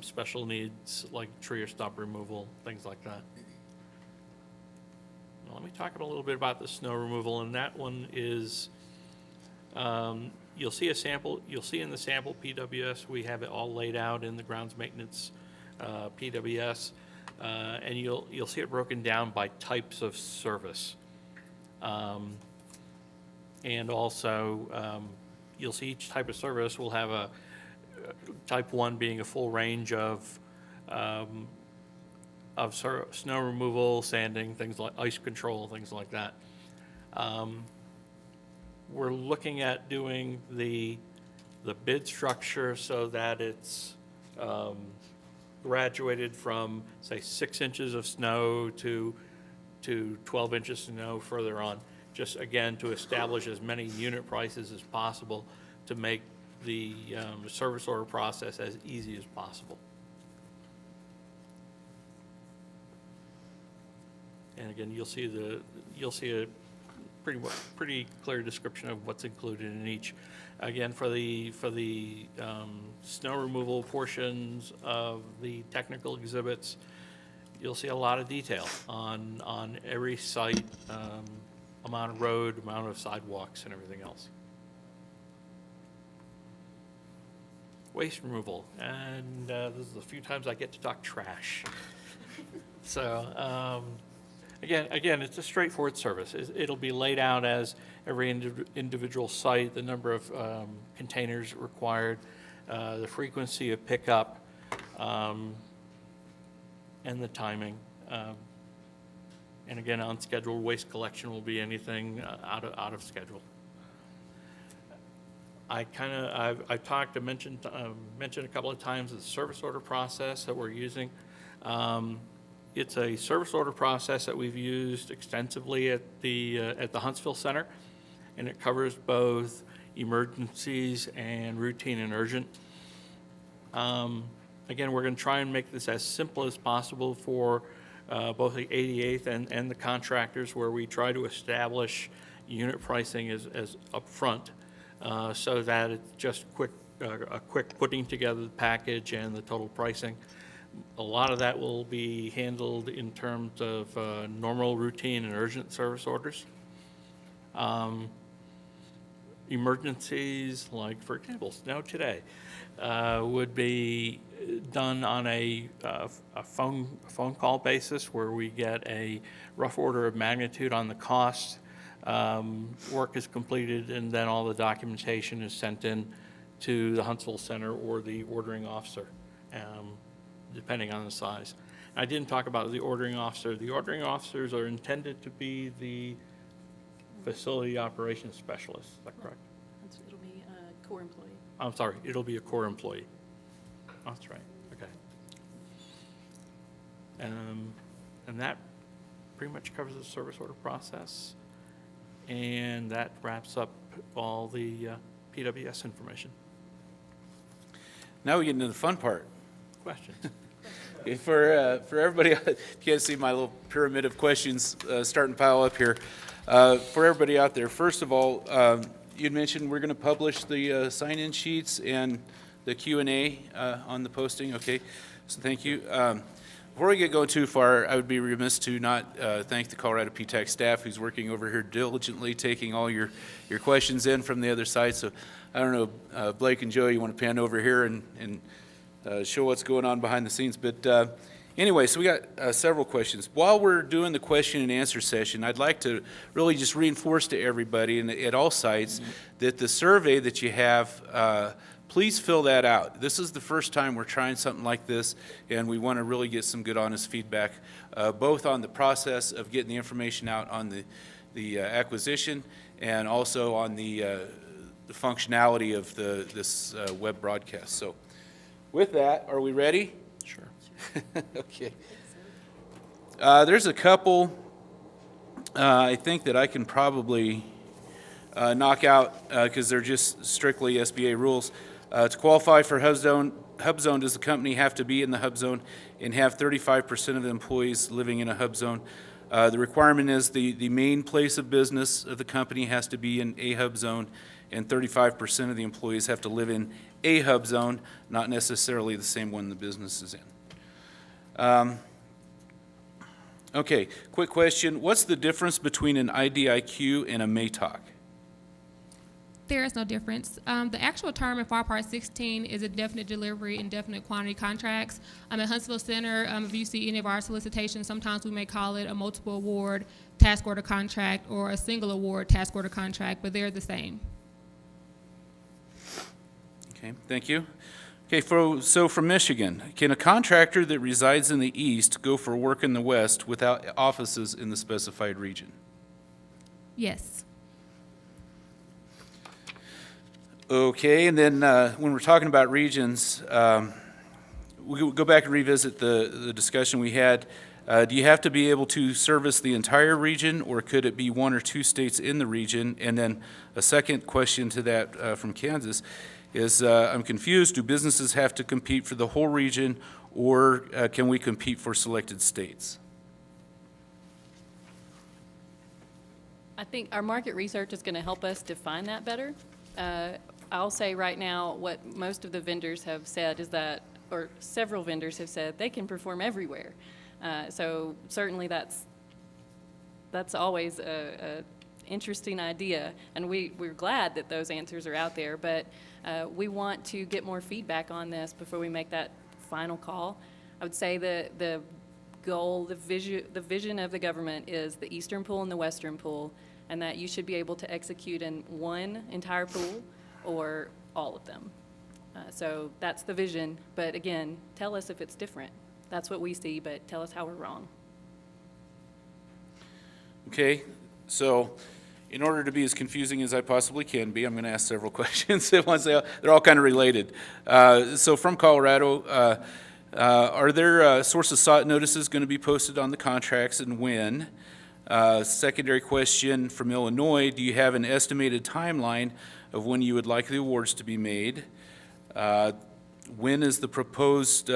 special needs like tree or stump removal, things like that. Now, let me talk a little bit about the snow removal, and that one is, you'll see in the sample PWS, we have it all laid out in the grounds maintenance PWS, and you'll see it broken down by types of service. And also, you'll see each type of service will have a type 1 being a full range of snow removal, sanding, things like ice control, things like that. We're looking at doing the bid structure so that it's graduated from, say, 6 inches of snow to 12 inches of snow further on. Just again, to establish as many unit prices as possible to make the service order process as easy as possible. And again, you'll see a pretty clear description of what's included in each. Again, for the snow removal portions of the technical exhibits, you'll see a lot of detail on every site, amount of road, amount of sidewalks, and everything else. Waste removal, and this is the few times I get to talk trash. So, again, it's a straightforward service. It'll be laid out as every individual site, the number of containers required, the frequency of pickup, and the timing. And again, unscheduled waste collection will be anything out of schedule. I mentioned a couple of times the service order process that we're using. It's a service order process that we've used extensively at the Huntsville Center, and it covers both emergencies and routine and urgent. Again, we're going to try and make this as simple as possible for both the 88th and the contractors, where we try to establish unit pricing as upfront, so that it's just a quick putting together the package and the total pricing. A lot of that will be handled in terms of normal, routine, and urgent service orders. Emergencies, like for example, snow today, would be done on a phone call basis, where we get a rough order of magnitude on the cost. Work is completed, and then all the documentation is sent in to the Huntsville Center or the ordering officer, depending on the size. I didn't talk about the ordering officer. The ordering officers are intended to be the facility operations specialist. Is that correct? It'll be a core employee. I'm sorry, it'll be a core employee. Oh, that's right, okay. And that pretty much covers the service order process. And that wraps up all the PWS information. Now we get into the fun part. Questions? Okay, for everybody, you can't see my little pyramid of questions starting to pile up here. For everybody out there, first of all, you'd mentioned we're going to publish the sign-in sheets and the Q&A on the posting. Okay, so thank you. Before we get going too far, I would be remiss to not thank the Colorado PTAC staff who's working over here diligently, taking all your questions in from the other side. So I don't know, Blake and Joe, you want to pan over here and show what's going on behind the scenes. But anyway, so we got several questions. While we're doing the question and answer session, I'd like to really just reinforce to everybody and at all sites that the survey that you have, please fill that out. This is the first time we're trying something like this, and we want to really get some good, honest feedback, both on the process of getting the information out on the acquisition, and also on the functionality of this web broadcast. So, with that, are we ready? Sure. Okay. There's a couple I think that I can probably knock out, because they're just strictly SBA rules. To qualify for hub zone, does the company have to be in the hub zone and have 35% of the employees living in a hub zone? The requirement is the main place of business of the company has to be in a hub zone, and 35% of the employees have to live in a hub zone, not necessarily the same one the business is in. Okay, quick question. What's the difference between an IDIQ and a MATOC? There is no difference. The actual term in FAR Part 16 is indefinite delivery, indefinite quantity contracts. At Huntsville Center, if you see any of our solicitations, sometimes we may call it a multiple award task order contract or a single award task order contract, but they're the same. Okay, thank you. Okay, so from Michigan, can a contractor that resides in the east go for work in the west without offices in the specified region? Yes. Okay, and then when we're talking about regions, we go back and revisit the discussion we had. Do you have to be able to service the entire region, or could it be one or two states in the region? And then a second question to that from Kansas is, I'm confused, do businesses have to compete for the whole region, or can we compete for selected states? I think our market research is going to help us define that better. I'll say right now, what most of the vendors have said is that, or several vendors have said, they can perform everywhere. So certainly that's always a interesting idea, and we're glad that those answers are out there, but we want to get more feedback on this before we make that final call. I would say the goal, the vision of the government is the eastern pool and the western pool, and that you should be able to execute in one entire pool or all of them. So that's the vision, but again, tell us if it's different. That's what we see, but tell us how we're wrong. Okay, so in order to be as confusing as I possibly can be, I'm going to ask several questions at once. They're all kind of related. So from Colorado, are there sources sought notices going to be posted on the contracts, and when? Secondary question from Illinois, do you have an estimated timeline of when you would like the awards to be made? When is the proposed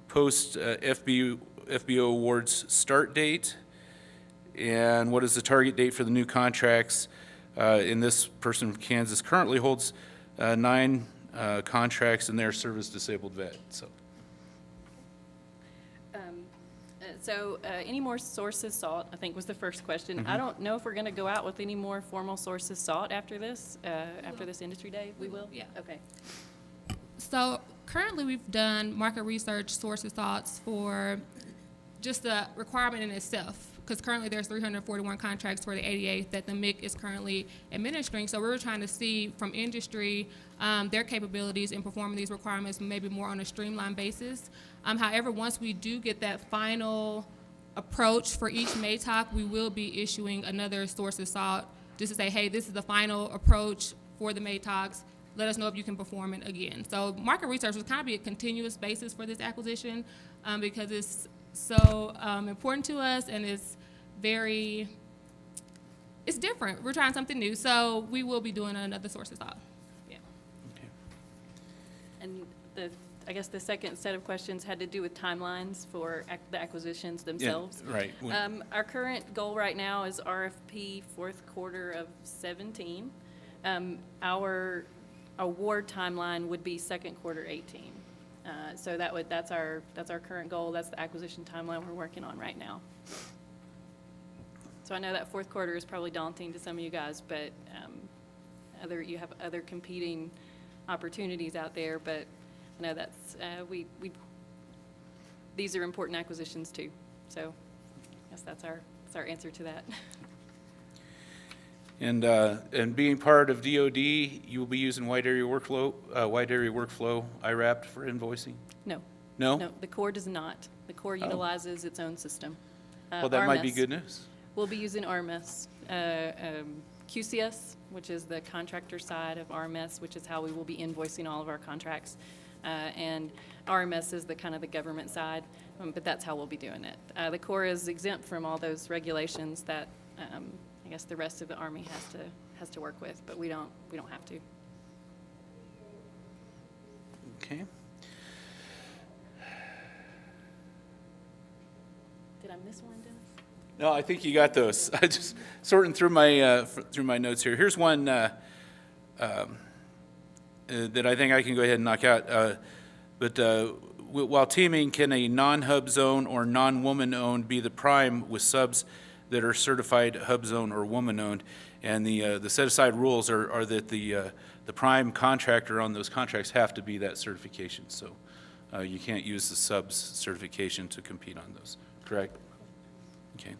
post-FBO awards start date? And what is the target date for the new contracts? And this person from Kansas currently holds 9 contracts in their service-disabled vet. So any more sources sought, I think was the first question. I don't know if we're going to go out with any more formal sources sought after this industry day. We will? Yeah. Okay. So currently we've done market research sources thoughts for just the requirement in itself, because currently there's 341 contracts for the 88th that the MIC is currently administering. So we're trying to see from industry their capabilities in performing these requirements maybe more on a streamlined basis. However, once we do get that final approach for each MATOC, we will be issuing another sources sought just to say, hey, this is the final approach for the MATOCs. Let us know if you can perform it again. So market research will kind of be a continuous basis for this acquisition because it's so important to us, and it's different. We're trying something new, so we will be doing another sources sought. Yeah. Okay. And I guess the second set of questions had to do with timelines for the acquisitions themselves. Yeah, right. Our current goal right now is RFP fourth quarter of 17. Our award timeline would be second quarter 18. So that's our current goal. That's the acquisition timeline we're working on right now. So I know that fourth quarter is probably daunting to some of you guys, but you have other competing opportunities out there. But I know that's these are important acquisitions too. So I guess that's our answer to that. And being part of DoD, you will be using wide area workflow IRAP for invoicing? No. No? No, the Corps does not. The Corps utilizes its own system. Well, that might be RMS. good news. We'll be using RMS. QCS, which is the contractor side of RMS, which is how we will be invoicing all of our contracts. And RMS is the kind of the government side, but that's how we'll be doing it. The Corps is exempt from all those regulations that I guess the rest of the Army has to work with, but we don't have to. Okay. Did I miss one, Dennis? No, I think you got those. I just sorting through my notes here. Here's one that I think I can go ahead and knock out. While teaming, can a non-hub zone or non-woman-owned be the prime with subs that are certified hub zone or woman-owned? And the set-aside rules are that the prime contractor on those contracts have to be that certification. So you can't use the subs certification to compete on those. Correct? Okay.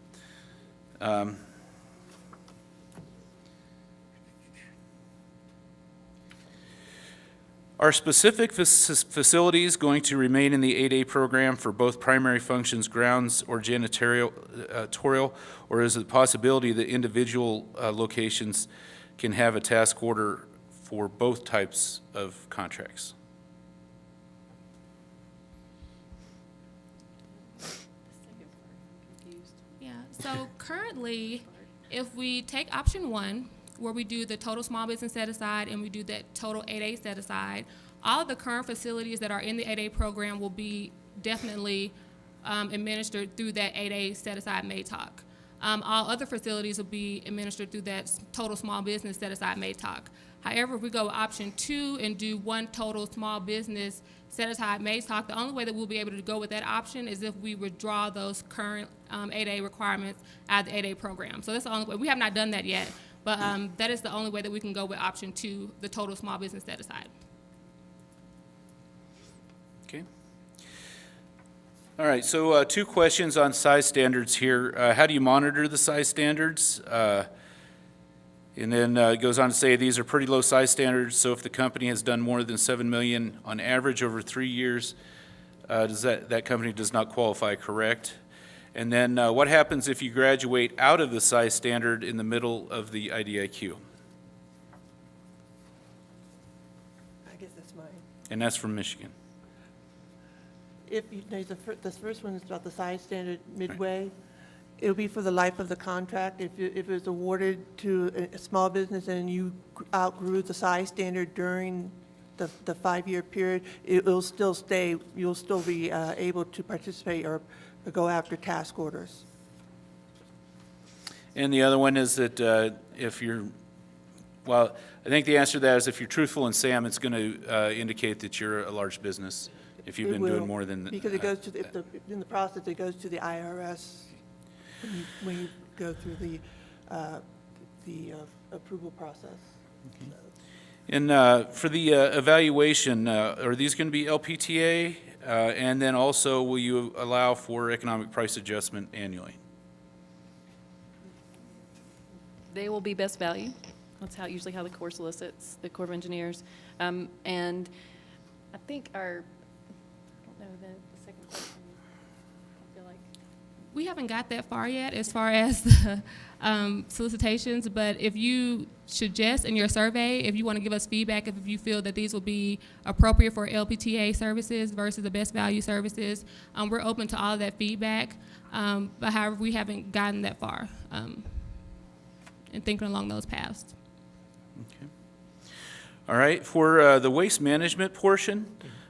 Are specific facilities going to remain in the 8A program for both primary functions, grounds, or janitorial, or is it a possibility that individual locations can have a task order for both types of contracts? Yeah, so currently, if we take option one, where we do the total small business set aside and we do that total 8A set aside, all of the current facilities that are in the 8A program will be definitely administered through that 8A set aside MATOC. All other facilities will be administered through that total small business set aside MATOC. However, if we go with option two and do one total small business set aside MATOC, the only way that we'll be able to go with that option is if we withdraw those current 8A requirements out of the 8A program. So that's the only way. We have not done that yet, but that is the only way that we can go with option two, the total small business set aside. Okay. All right, so two questions on size standards here. How do you monitor the size standards? And then it goes on to say these are pretty low size standards, so if the company has done more than 7 million on average over 3 years, does that company does not qualify, correct? And then what happens if you graduate out of the size standard in the middle of the IDIQ? I guess that's mine. And that's from Michigan. If you, no, this first one is about the size standard midway. It'll be for the life of the contract. If it was awarded to a small business and you outgrew the size standard during the 5-year period, it'll still stay, you'll still be able to participate or go after task orders. And the other one is that if you're, well, I think the answer to that is if you're truthful in SAM, it's going to indicate that you're a large business if you've It been will, doing more than. because it goes to, in the process, it goes to the IRS when you go through the approval process. And for the evaluation, are these going to be LPTA? And then also, will you allow for economic price adjustment annually? They will be best value. That's usually how the Corps solicits, the Corps of Engineers. And I think I don't know the second question, I feel like. We haven't got that far yet as far as the solicitations, but if you suggest in your survey, if you want to give us feedback, if you feel that these will be appropriate for LPTA services versus the best value services, we're open to all of that feedback. But however, we haven't gotten that far in thinking along those paths. Okay. All right. For the waste management portion,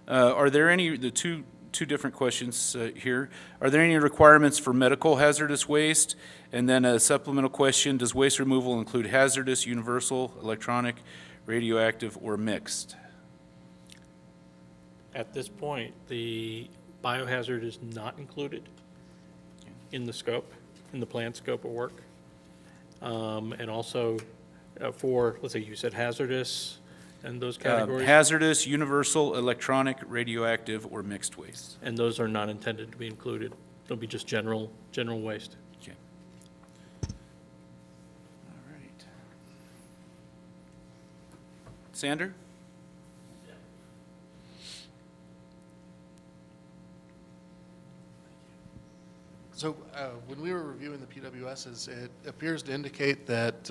are there any, the two different questions here. Are there any requirements for medical hazardous waste? And then a supplemental question, does waste removal include hazardous, universal, electronic, radioactive, or mixed? At this point, the biohazard is not included in the scope, in the planned scope of work. And also for, let's say you said hazardous and those categories? Hazardous, universal, electronic, radioactive, or mixed waste. And those are not intended to be included. It'll be just general waste. Okay. All right. Sander? So when we were reviewing the PWSs, it appears to indicate that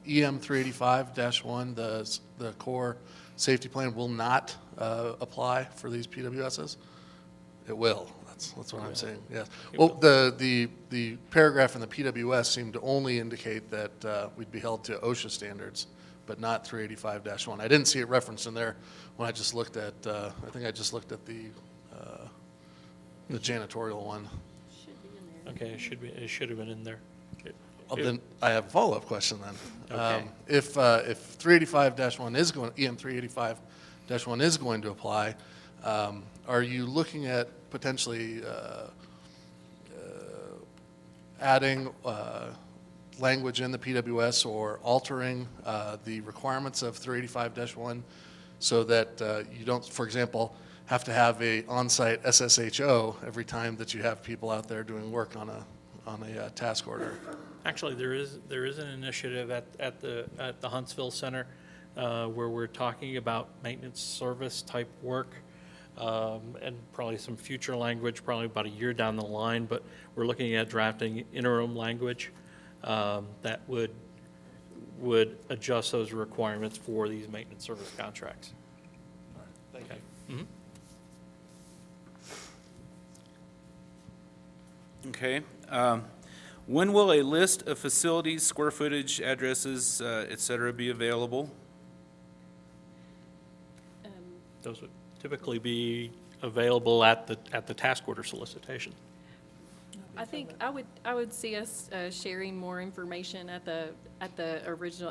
EM 385-1, the core safety plan, will not apply for these PWSs. It will. That's what I'm saying, yes. Well, the paragraph in the PWS seemed to only indicate that we'd be held to OSHA standards, but not 385-1. I didn't see it referenced in there when I just looked at, I think I just looked at the janitorial one. Okay, it should have been in there. Well, then I have a follow-up question then. Okay. If 385-1 is going, EM 385-1 is going to apply, are you looking at potentially adding language in the PWS or altering the requirements of 385-1 so that you don't, for example, have to have a on-site SSHO every time that you have people out there doing work on a task order? Actually, there is an initiative at the Huntsville Center where we're talking about maintenance service type work, and probably some future language, probably about a year down the line, but we're looking at drafting interim language that would adjust those requirements for these maintenance service contracts. Thank you. Mhm. Okay. When will a list of facilities, square footage, addresses, et cetera, be available? Those would typically be available at the task order solicitation. I think I would see us sharing more information at the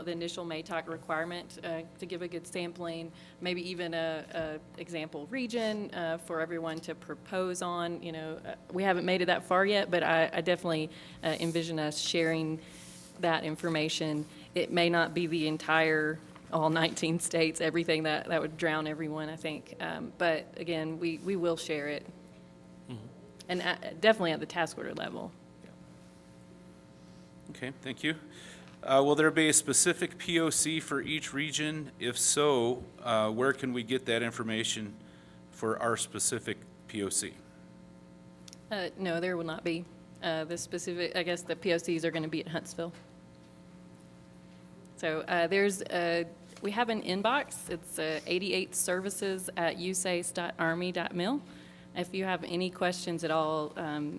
initial MATOC requirement to give a good sampling, maybe even a example region for everyone to propose on. You know, we haven't made it that far yet, but I definitely envision us sharing that information. It may not be the entire all 19 states, everything that would drown everyone, I think. But again, we will share it. And definitely at the task order level. Okay, thank you. Will there be a specific POC for each region? If so, where can we get that information for our specific POC? No, there will not be. The specific, I guess the POCs are going to be at Huntsville. So we have an inbox. It's 88services@usace.army.mil. If you have any questions at all,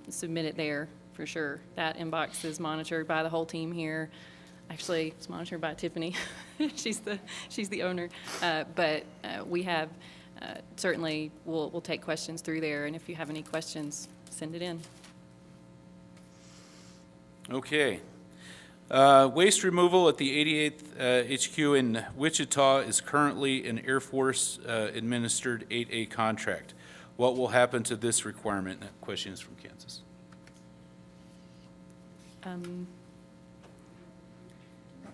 submit it there for sure. That inbox is monitored by the whole team here. Actually, it's monitored by Tiffany. she's the owner. But we have certainly we'll take questions through there. And if you have any questions, send it in. Okay. Waste removal at the 88th HQ in Wichita is currently an Air Force administered 8A contract. What will happen to this requirement? That question is from Kansas.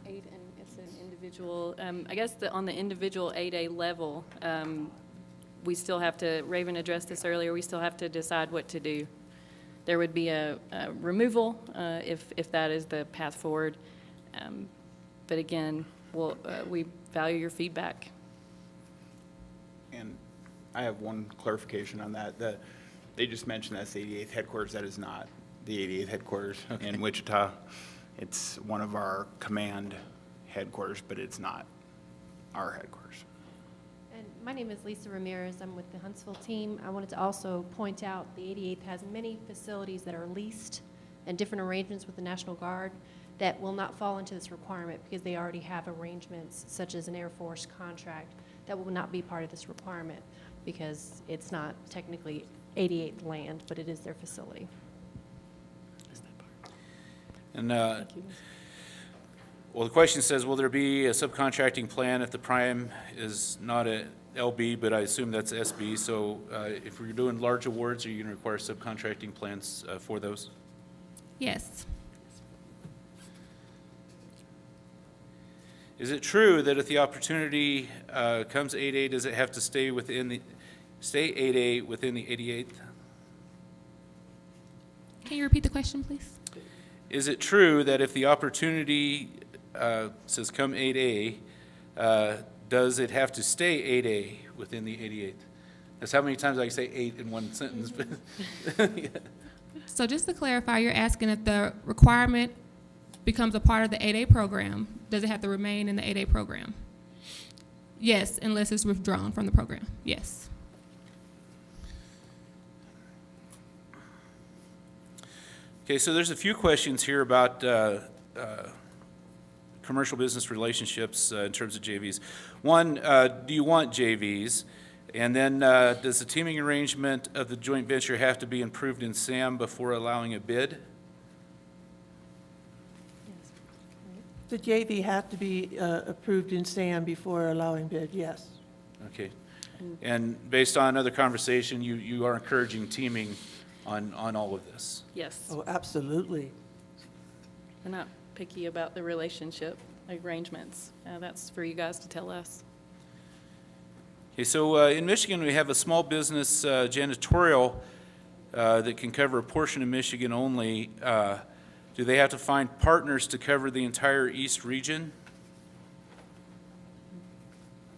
It's an individual, I guess on the individual 8A level, we still have to, Raven addressed this earlier, we still have to decide what to do. There would be a removal if that is the path forward. But again, we value your feedback. And I have one clarification on that. They just mentioned that's the 88th headquarters. That is not the 88th headquarters in Wichita. It's one of our command headquarters, but it's not our headquarters. And my name is Lisa Ramirez. I'm with the Huntsville team. I wanted to also point out the 88th has many facilities that are leased and different arrangements with the National Guard that will not fall into this requirement because they already have arrangements such as an Air Force contract that will not be part of this requirement because it's not technically 88th land, but it is their facility. And, well, the question says, will there be a subcontracting plan if the prime is not a LB, but I assume that's SB, so if we're doing large awards, are you going to require subcontracting plans for those? Yes. Is it true that if the opportunity comes 8A, does it have to stay 8A within the 88th? Can you repeat the question, please? Is it true that if the opportunity says come 8A, does it have to stay 8A within the 88th? That's how many times I can say 8 in one sentence. Yeah. So just to clarify, you're asking if the requirement becomes a part of the 8A program, does it have to remain in the 8A program? Yes, unless it's withdrawn from the program. Yes. Okay, so there's a few questions here about commercial business relationships in terms of JVs. One, do you want JVs? And then, does the teaming arrangement of the joint venture have to be improved in SAM before allowing a bid? The JV have to be approved in SAM before allowing bid, yes. Okay. And based on other conversation, you are encouraging teaming on all of this? Yes, Oh, absolutely. we're not picky about the relationship arrangements. That's for you guys to tell us. Okay, so in Michigan, we have a small business janitorial that can cover a portion of Michigan only. Do they have to find partners to cover the entire east region?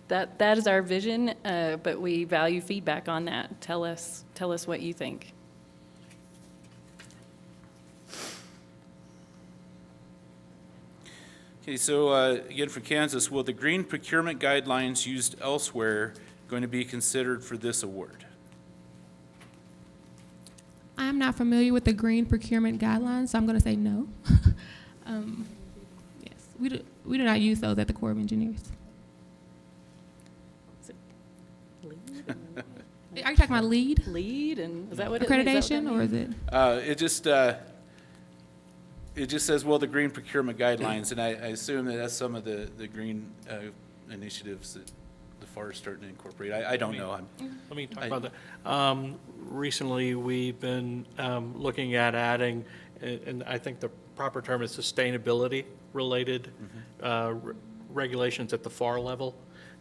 That is our vision, but we value feedback on that. Tell us what you think. Okay, so again, for Kansas, will the green procurement guidelines used elsewhere going to be considered for this award? I'm not familiar with the green procurement guidelines, so I'm going to say no. Yes, we do not use those at the Corps of Engineers. Are you talking about LEED Lead, and is that what it accreditation, or is it? It just says, well, the green procurement guidelines, and I assume that that's some of the green initiatives that the FAR is starting to incorporate. I don't know. Let me talk about that. Recently, we've been looking at adding, and I think the proper term is sustainability-related regulations at the FAR level.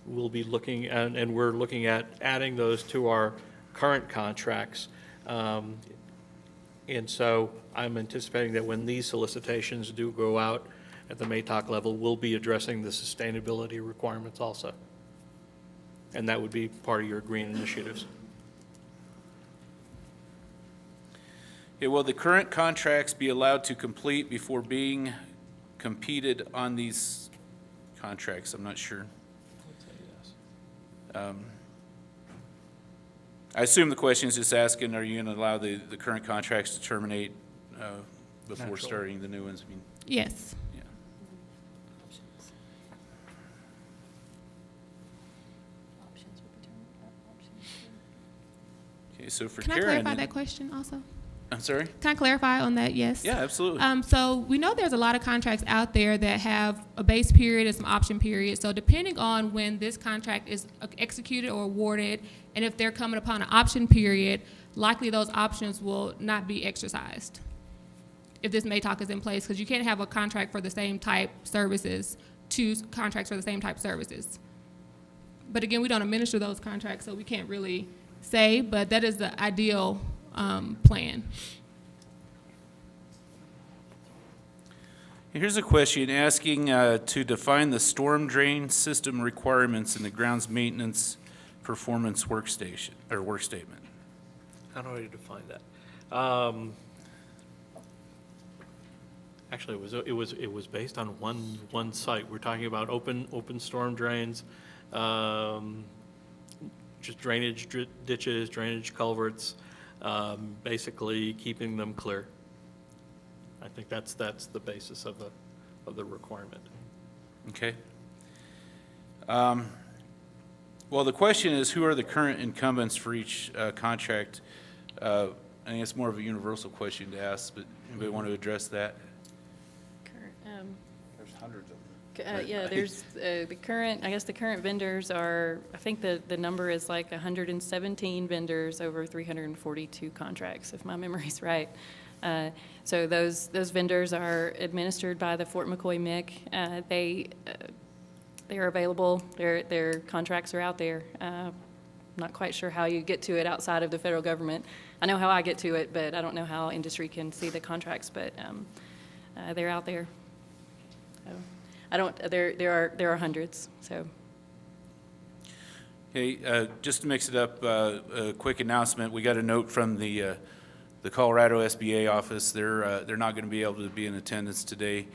We'll be looking at, and we're looking at adding those to our current contracts. And so I'm anticipating that when these solicitations do go out at the MATOC level, we'll be addressing the sustainability requirements also. And that would be part of your green initiatives. Okay, will the current contracts be allowed to complete before being competed on these contracts? I'm not sure. I assume the question is just asking, are you going to allow the current contracts to terminate before Naturally. starting the new ones? I mean, Yes. yeah. Okay, so for Can I Karen, clarify that question also? I'm sorry? Can I clarify on that? Yes. Yeah, absolutely. So we know there's a lot of contracts out there that have a base period and some option periods. So depending on when this contract is executed or awarded, and if they're coming upon an option period, likely those options will not be exercised if this MATOC is in place, because you can't have a contract for the same type services, two contracts for the same type services. But again, we don't administer those contracts, so we can't really say, but that is the ideal plan. Here's a question asking to define the storm drain system requirements in the grounds maintenance performance workstation or work statement. How do I define that? Actually, it was based on one site. We're talking about open storm drains, just drainage ditches, drainage culverts, basically keeping them clear. I think that's the basis of the requirement. Okay. Well, the question is, who are the current incumbents for each contract? I think it's more of a universal question to ask, but anybody want to address that? There's hundreds of them. Yeah, there's the current, I guess the current vendors are, I think the number is like 117 vendors over 342 contracts, if my memory's right. So those vendors are administered by the Fort McCoy MIC. They are available. Their contracts are out there. Not quite sure how you get to it outside of the federal government. I know how I get to it, but I don't know how industry can see the contracts. But they're out there. So there are hundreds. So. Okay, just to mix it up, a quick announcement. We got a note from the Colorado SBA office. They're not going to be able to be in attendance today.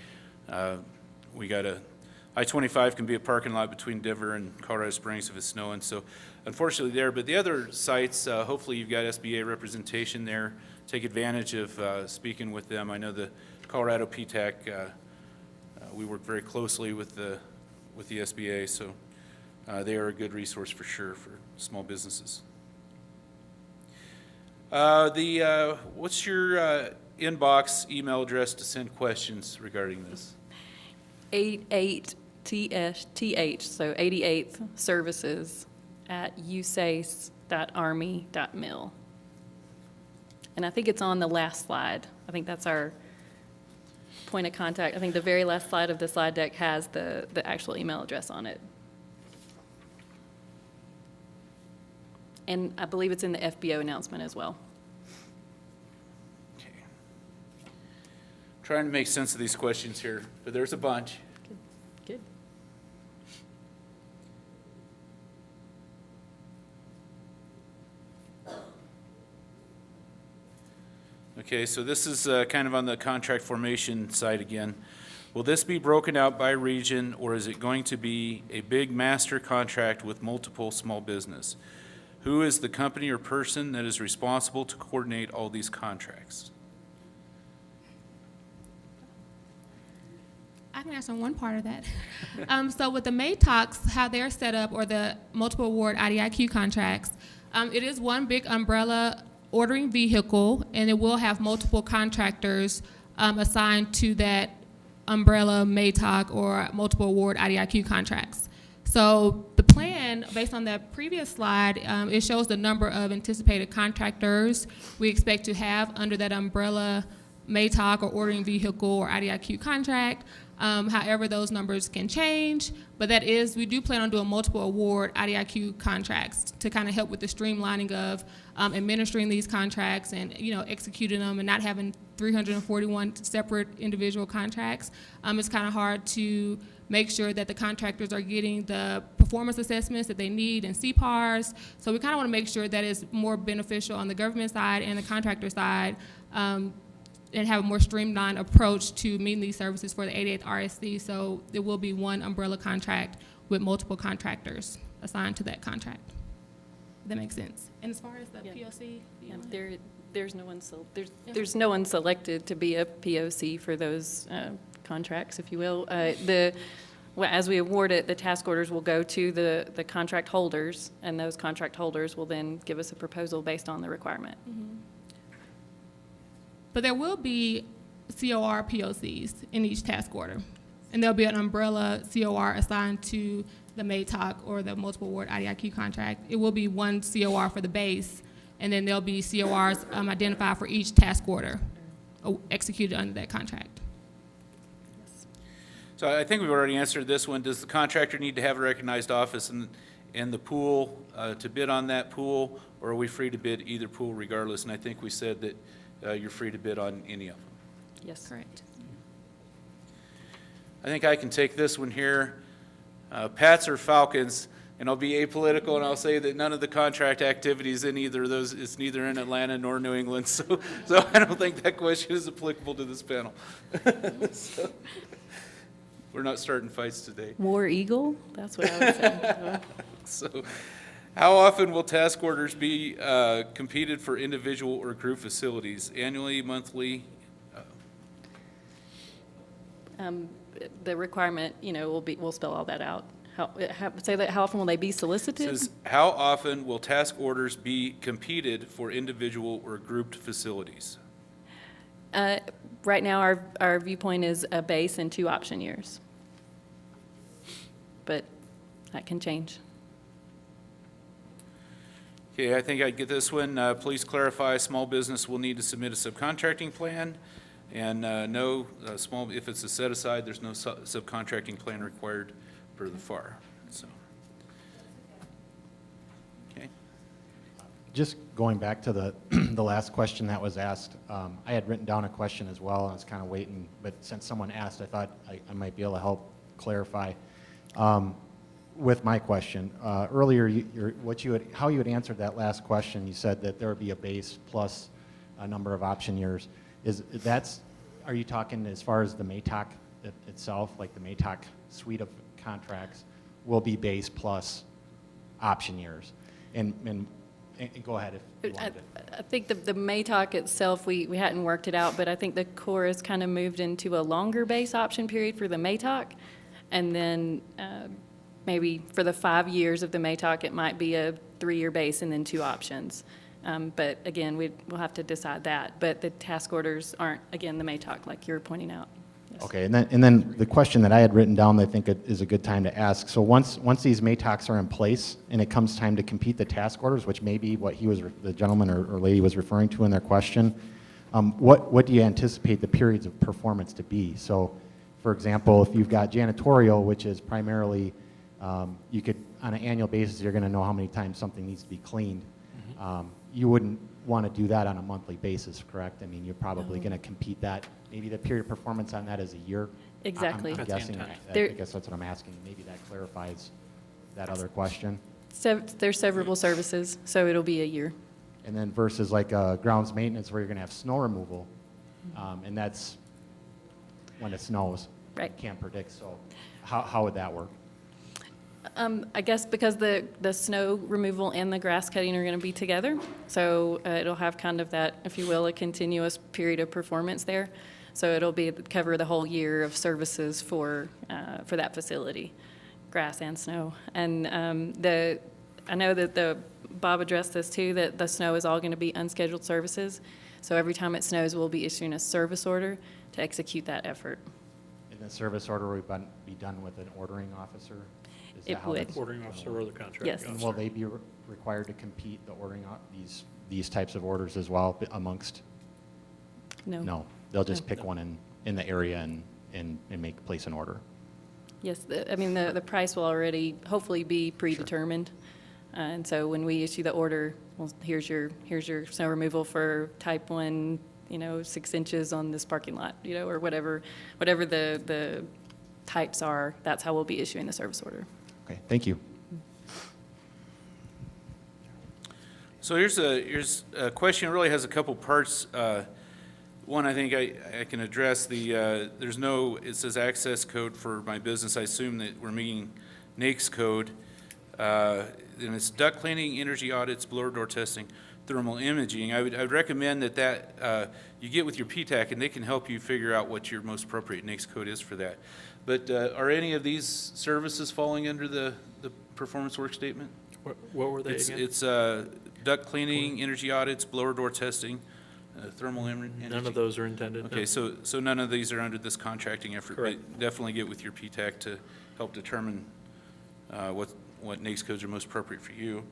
We got I-25 can be a parking lot between Denver and Colorado Springs if it's snowing. So unfortunately there, but the other sites, hopefully you've got SBA representation there take advantage of speaking with them. I know the Colorado PTAC, we work very closely with the SBA, so they are a good resource for sure for small businesses. What's your inbox email address to send questions regarding this? 88TH, so 88th services at usace.army.mil. And I think it's on the last slide. I think that's our point of contact. I think the very last slide of the slide deck has the actual email address on it. And I believe it's in the FBO announcement as well. Okay. Trying to make sense of these questions here, but there's a bunch. Good. Okay, so this is kind of on the contract formation side again. Will this be broken out by region, or is it going to be a big master contract with multiple small business? Who is the company or person that is responsible to coordinate all these contracts? I can answer one part of that. So with the MATOCs, how they're set up, or the multiple award IDIQ contracts, it is one big umbrella ordering vehicle, and it will have multiple contractors assigned to that umbrella MATOC or multiple award IDIQ contracts. So the plan, based on that previous slide, it shows the number of anticipated contractors we expect to have under that umbrella MATOC or ordering vehicle or IDIQ contract. However, those numbers can change, but that is, we do plan on doing multiple award IDIQ contracts to kind of help with the streamlining of administering these contracts and, executing them and not having 341 separate individual contracts. It's kind of hard to make sure that the contractors are getting the performance assessments that they need and CPARs. So we kind of want to make sure that it's more beneficial on the government side and the contractor side, and have a more streamlined approach to meeting these services for the 88th RSC. So there will be one umbrella contract with multiple contractors assigned to that contract. If that makes sense. And as far as the Yeah. POC, Yeah, there's no one there's no one selected to be a POC for those contracts, if you will. As we award it, the task orders will go to the contract holders, and those contract holders will then give us a proposal based on the requirement. but there will be COR POCs in each task order. And there'll be an umbrella COR assigned to the MATOC or the multiple award IDIQ contract. It will be one COR for the base, and then there'll be CORs identified for each task order executed under that contract. So I think we've already answered this one. Does the contractor need to have a recognized office in the pool to bid on that pool, or are we free to bid either pool regardless? And I think we said that you're free to bid on any of them. Yes. Correct. I think I can take this one here. Pats or Falcons, and I'll be apolitical and I'll say that none of the contract activities in either of those, it's neither in Atlanta nor New England, so I don't think that question is applicable to this panel. So, we're not starting fights today. War Eagle, that's what I would say. So, how often will task orders be competed for individual or group facilities? Annually, monthly? The requirement, we'll spell all that out. How often will they be solicited? Says, how often will task orders be competed for individual or grouped facilities? Right now, our viewpoint is a base and 2 option years. But that can change. Okay, I think I get this one. Please clarify, small business will need to submit a subcontracting plan. And no, if it's a set aside, there's no subcontracting plan required for the FAR, so. Okay. Just going back to the, the last question that was asked, I had written down a question as well, and I was kind of waiting, but since someone asked, I thought I might be able to help clarify with my question. Earlier, how you had answered that last question, you said that there would be a base plus a number of option years. Are you talking as far as the MATOC itself, like the MATOC suite of contracts will be base plus option years? And And go ahead if you wanted to. I think the MATOC itself, we hadn't worked it out, but I think the Corps has kind of moved into a longer base option period for the MATOC. And then maybe for the 5 years of the MATOC, it might be a 3-year base and then 2 options. But again, we'll have to decide that. But the task orders aren't, again, the MATOC like you're pointing out. Yes. Okay, and then the question that I had written down that I think is a good time to ask. So once these MATOCs are in place and it comes time to compete the task orders, which may be what the gentleman or lady was referring to in their question, what do you anticipate the periods of performance to be? So, for example, if you've got janitorial, which is primarily, you could, on an annual basis, you're going to know how many times something needs to be cleaned. You wouldn't want to do that on a monthly basis, correct? I mean, you're probably going to compete that. Maybe the period of performance on that is a year. Exactly. I'm That's the guessing. intent. I guess that's what I'm asking. Maybe that clarifies that other question. So there's severable services, so it'll be a year. And then versus like grounds maintenance where you're going to have snow removal, and that's when it snows. Right. You can't predict. So how would that work? I guess because the snow removal and the grass cutting are going to be together, so it'll have kind of that, if you will, a continuous period of performance there. So it'll cover the whole year of services for that facility, grass and snow. And I know that Bob addressed this too, that the snow is all going to be unscheduled services. So every time it snows, we'll be issuing a service order to execute that effort. And the service order would be done with an ordering officer? Is that It how would. that's- Ordering officer or the contracting Yes. And officer. will they be required to compete the ordering these types of orders as well amongst? No? No, they'll just No. pick one in the area and place an order. Yes, I mean, the price will already hopefully be predetermined. And so when we issue the order, well, here's your snow removal for type 1, 6 inches on this parking lot, or whatever the types are, that's how we'll be issuing the service order. Okay, thank you. So here's a question that really has a couple parts. One, I think I can address it says access code for my business. I assume that we're meeting NAICS code. And it's duct cleaning, energy audits, blower door testing, thermal imaging. I would recommend that you get with your PTAC and they can help you figure out what your most appropriate NAICS code is for that. But are any of these services falling under the performance work statement? What were they again? It's duct cleaning, energy audits, blower door testing, thermal imaging. None of those are intended. Okay, no. so none of these are under this contracting effort. Correct. But definitely get with your PTAC to help determine what NAICS codes are most appropriate for you.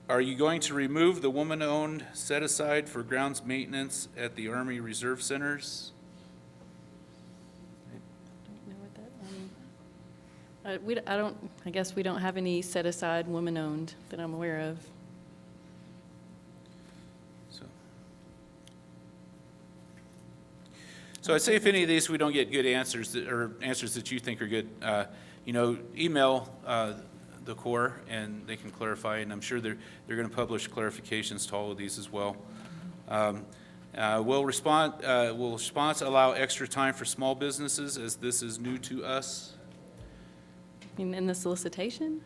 Are you going to remove the woman-owned set-aside for grounds maintenance at the Army Reserve Centers? I guess we don't have any set-aside woman-owned that I'm aware of. So I'd say if any of these we don't get good answers or answers that you think are good, email the Corps and they can clarify, and I'm sure they're going to publish clarifications to all of these as well. Will response allow extra time for small businesses as this is new to us? In the solicitation?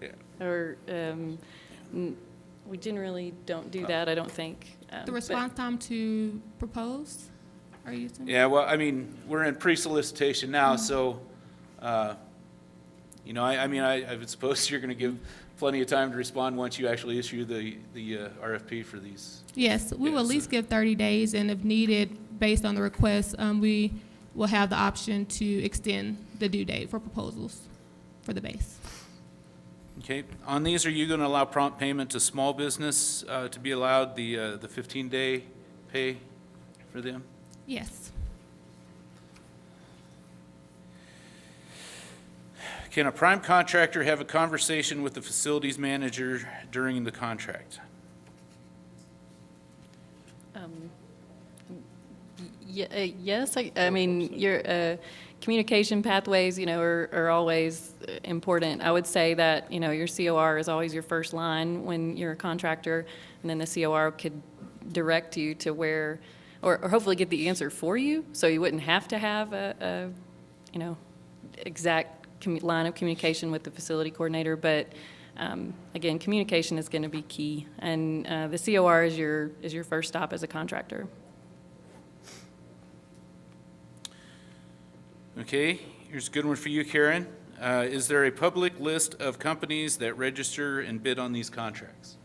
Yeah. Or, we generally don't do that, I don't think. The but- response time to propose, are you saying? Yeah, well, I mean, we're in pre-solicitation now, so, I would suppose you're going to give plenty of time to respond once you actually issue the RFP for these. Yes, we will at Yes. least give 30 days, and if needed, based on the request, we will have the option to extend the due date for proposals for the base. Okay, on these, are you going to allow prompt payment to small business to be allowed, the 15-day pay for them? Yes. Can a prime contractor have a conversation with the facilities manager during the contract? Yes, I mean, your communication pathways, are always important. I would say that, your COR is always your first line when you're a contractor, and then the COR could direct you to where, or hopefully get the answer for you, so you wouldn't have to have a exact line of communication with the facility coordinator, but again, communication is going to be key, and the COR is your first stop as a contractor. Okay, here's a good one for you, Karen. Is there a public list of companies that register and bid on these contracts?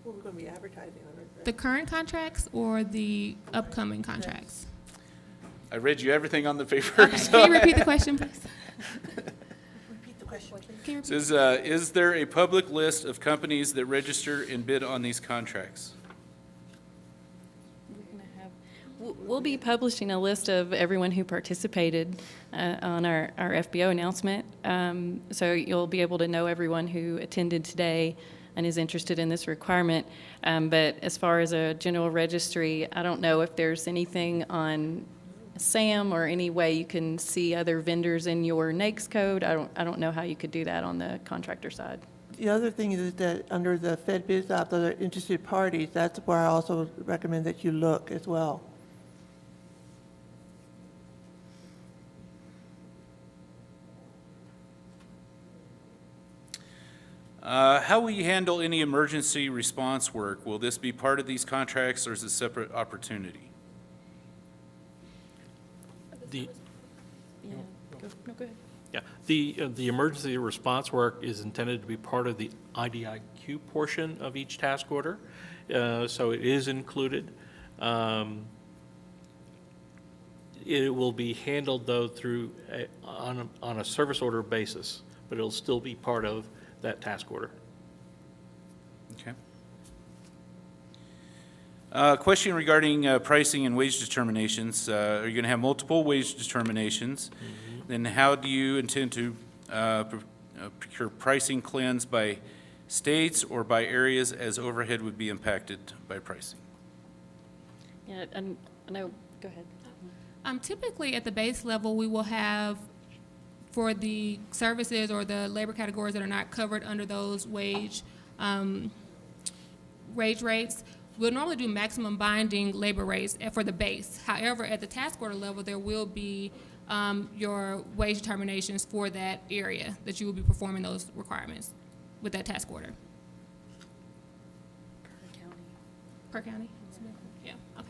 Well, we're going to be advertising on it. The current contracts or the upcoming contracts? I read you everything on the paper. Okay, can you repeat the question, please? Repeat the question, please. Can you It repeat? says, is there a public list of companies that register and bid on these contracts? We'll be publishing a list of everyone who participated on our FBO announcement. So you'll be able to know everyone who attended today and is interested in this requirement. But as far as a general registry, I don't know if there's anything on SAM or any way you can see other vendors in your NAICS code. I don't know how you could do that on the contractor side. The other thing is that under the Fed Biz App, other interested parties, that's where I also recommend that you look as well. How will you handle any emergency response work? Will this be part of these contracts or is it a separate opportunity? The, Yeah, no, go ahead. yeah, the emergency response work is intended to be part of the IDIQ portion of each task order, so it is included. It will be handled, though, through, on a service order basis, but it'll still be part of that task order. Okay. Question regarding pricing and wage determinations. Are you going to have multiple wage determinations? Then how do you intend to procure pricing cleanse by states or by areas as overhead would be impacted by pricing? Yeah, and I know, go ahead. Typically, at the base level, we will have, for the services or the labor categories that are not covered under those wage rates, we'll normally do maximum binding labor rates for the base. However, at the task order level, there will be your wage determinations for that area that you will be performing those requirements with that task order. Per county? Yeah, okay.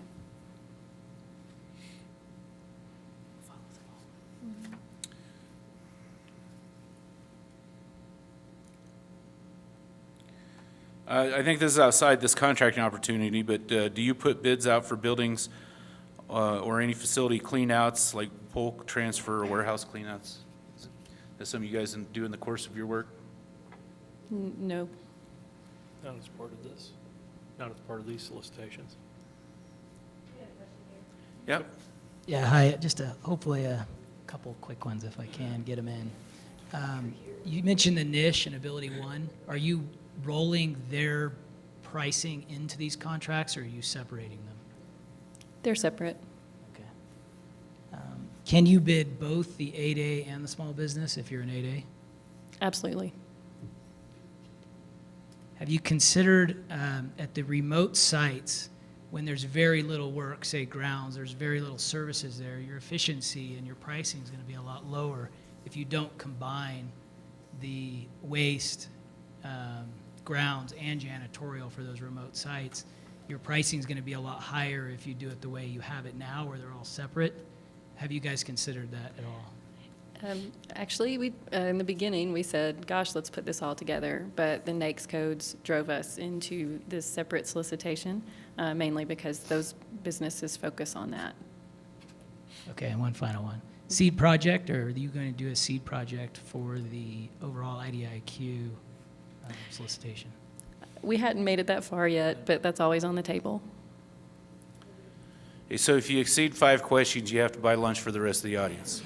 I think this is outside this contracting opportunity, but do you put bids out for buildings or any facility cleanouts, like bulk transfer or warehouse cleanouts? Is that something you guys do in the course of your work? No. Not as part of this, not as part of these solicitations. Yep. Yeah, hi, just hopefully a couple quick ones if I can, get them in. You mentioned the niche and Ability One. Are you rolling their pricing into these contracts, or are you separating them? They're separate. Okay. Can you bid both the 8A and the small business if you're an 8A? Absolutely. Have you considered at the remote sites, when there's very little work, say grounds, there's very little services there, your efficiency and your pricing is going to be a lot lower if you don't combine the waste, grounds, and janitorial for those remote sites? Your pricing is going to be a lot higher if you do it the way you have it now, where they're all separate. Have you guys considered that at all? Actually, we in the beginning, we said, gosh, let's put this all together. But the NAICS codes drove us into this separate solicitation, mainly because those businesses focus on that. Okay, and one final one. Seed project, or are you going to do a seed project for the overall IDIQ solicitation? We hadn't made it that far yet, but that's always on the table. Okay, so if you exceed 5 questions, you have to buy lunch for the rest of the audience.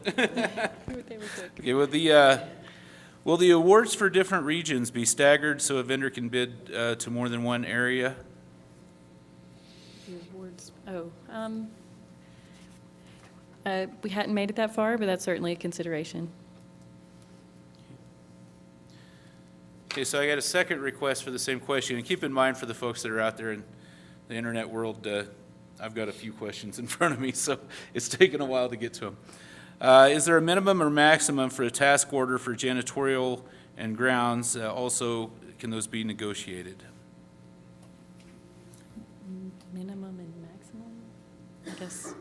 Okay, will the awards for different regions be staggered so a vendor can bid to more than one area? The awards, we hadn't made it that far, but that's certainly a consideration. Okay, so I got a second request for the same question, and keep in mind for the folks that are out there in the internet world, I've got a few questions in front of me, so it's taken a while to get to them. Is there a minimum or maximum for a task order for janitorial and grounds? Also, can those be negotiated? Minimum and maximum? I guess,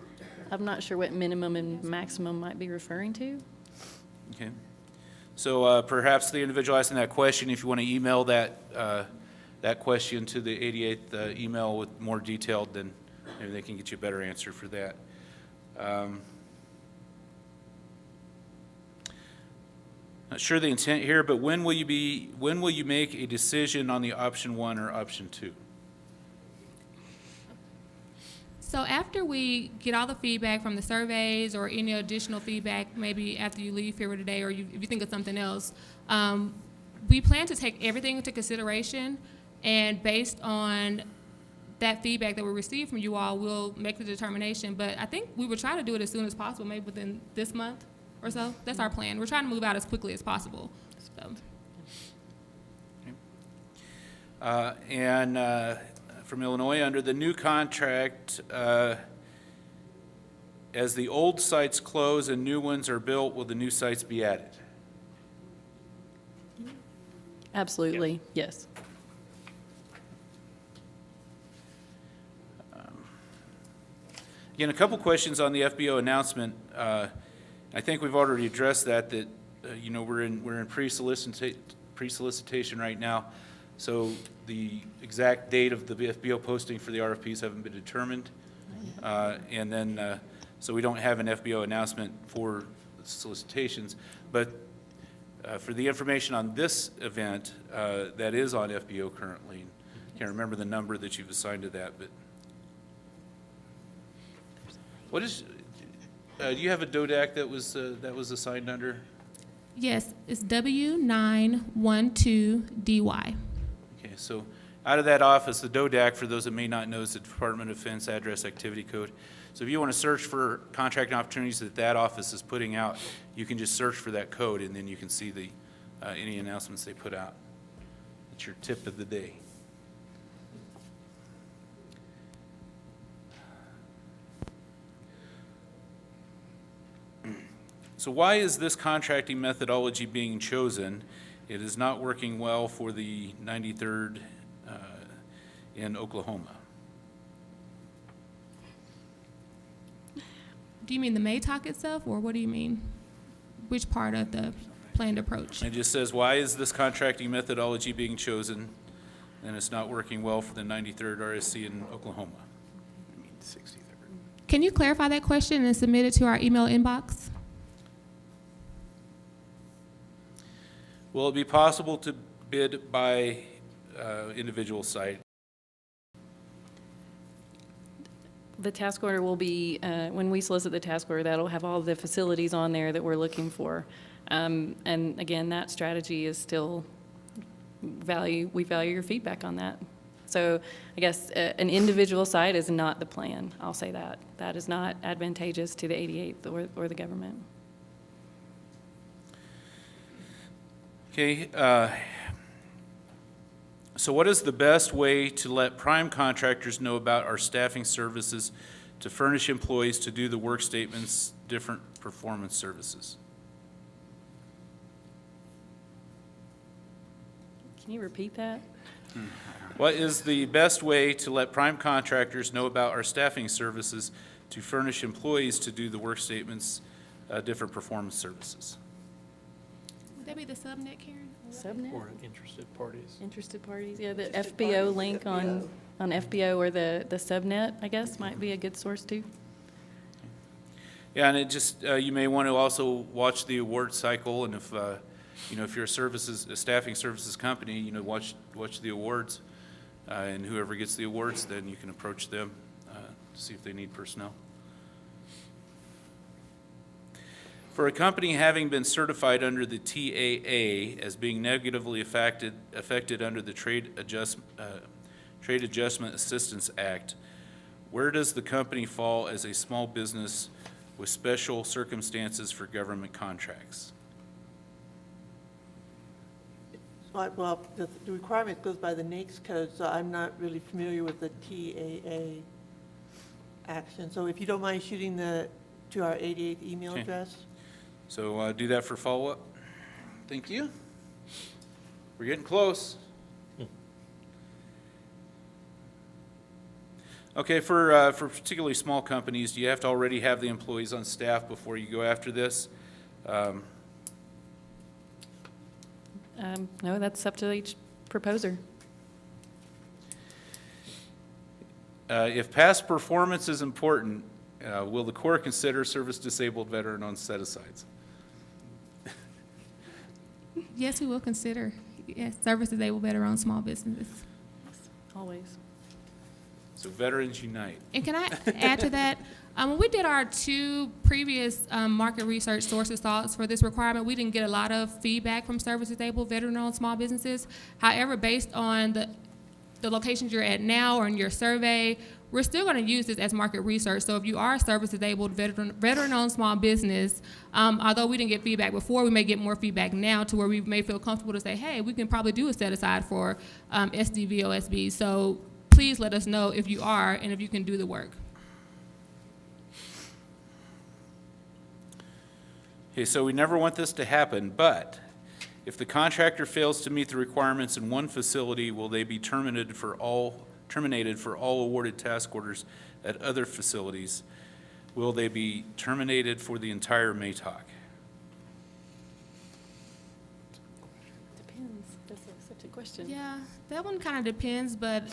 I'm not sure what minimum and maximum might be referring to. Okay. So perhaps the individual asking that question, if you want to email that, that question to the 88th email with more detailed, then maybe they can get you a better answer for that. Not sure the intent here, but when will you make a decision on the option 1 or option 2? So after we get all the feedback from the surveys or any additional feedback, maybe after you leave here today or if you think of something else, we plan to take everything into consideration, and based on that feedback that we receive from you all, we'll make the determination. But I think we would try to do it as soon as possible, maybe within this month or so. That's our plan. We're trying to move out as quickly as possible. So. From Illinois, under the new contract, as the old sites close and new ones are built, will the new sites be added? Absolutely, yes. Again, a couple questions on the FBO announcement. I think we've already addressed that you know, we're in pre-solicitation right now. So the exact date of the FBO posting for the RFPs haven't been determined. And then, so we don't have an FBO announcement for solicitations. But for the information on this event, that is on FBO currently. Can't remember the number that you've assigned to that, but what is, do you have a DODAC that was assigned under? Yes, it's W912DY. Okay, so out of that office, the DODAC, for those that may not know, is the Department of Defense Address Activity Code. So if you want to search for contract opportunities that that office is putting out, you can just search for that code, and then you can see the any announcements they put out. It's your tip of the day. So why is this contracting methodology being chosen? It is not working well for the 93rd in Oklahoma. Do you mean the MATOC itself, or what do you mean? Which part of the planned approach? It just says, why is this contracting methodology being chosen? And it's not working well for the 93rd RSC in Oklahoma. I mean, 63rd. Can you clarify that question and submit it to our email inbox? Will it be possible to bid by individual site? The task order will be, when we solicit the task order, that'll have all the facilities on there that we're looking for. And again, that strategy is still we value your feedback on that. So I guess an individual site is not the plan. I'll say that. That is not advantageous to the 88th or the government. Okay, so what is the best way to let prime contractors know about our staffing services to furnish employees to do the work statements, different performance services? Can you repeat that? What is the best way to let prime contractors know about our staffing services to furnish employees to do the work statements, different performance services? Would that be the subnet, Karen? Subnet? Or interested parties. Interested parties, yeah, the FBO link on FBO or the subnet, I guess, might be a good source too. Yeah, and it just, you may want to also watch the award cycle, and if, you know, if you're a staffing services company, you know, watch the awards, and whoever gets the awards, then you can approach them to see if they need personnel. For a company having been certified under the TAA as being negatively affected under the Trade Adjustment Assistance Act, where does the company fall as a small business with special circumstances for government contracts? Well, the requirement goes by the NAICS code, so I'm not really familiar with the TAA action. So if you don't mind shooting the to our 88th email Okay. address. So do that for follow-up. Thank you. We're getting close. Okay, for particularly small companies, do you have to already have the employees on staff before you go after this? No, that's up to each proposer. If past performance is important, will the Corps consider service-disabled veteran-owned set-asides? Yes, we will consider, yes, services they will better own small businesses. Always. So Veterans Unite. And can I add to that? When we did our 2 previous market research sources thoughts for this requirement, we didn't get a lot of feedback from service-disabled veteran-owned small businesses. However, based on the locations you're at now or in your survey, we're still going to use this as market research. So if you are a service-disabled veteran-owned small business, although we didn't get feedback before, we may get more feedback now to where we may feel comfortable to say, hey, we can probably do a set-aside for SDVOSB. So please let us know if you are and if you can do the work. Okay, so we never want this to happen, but if the contractor fails to meet the requirements in one facility, will they be terminated for all awarded task orders at other facilities? Will they be terminated for the entire MATOC? Depends. That's such a question. Yeah, that one kind of depends, but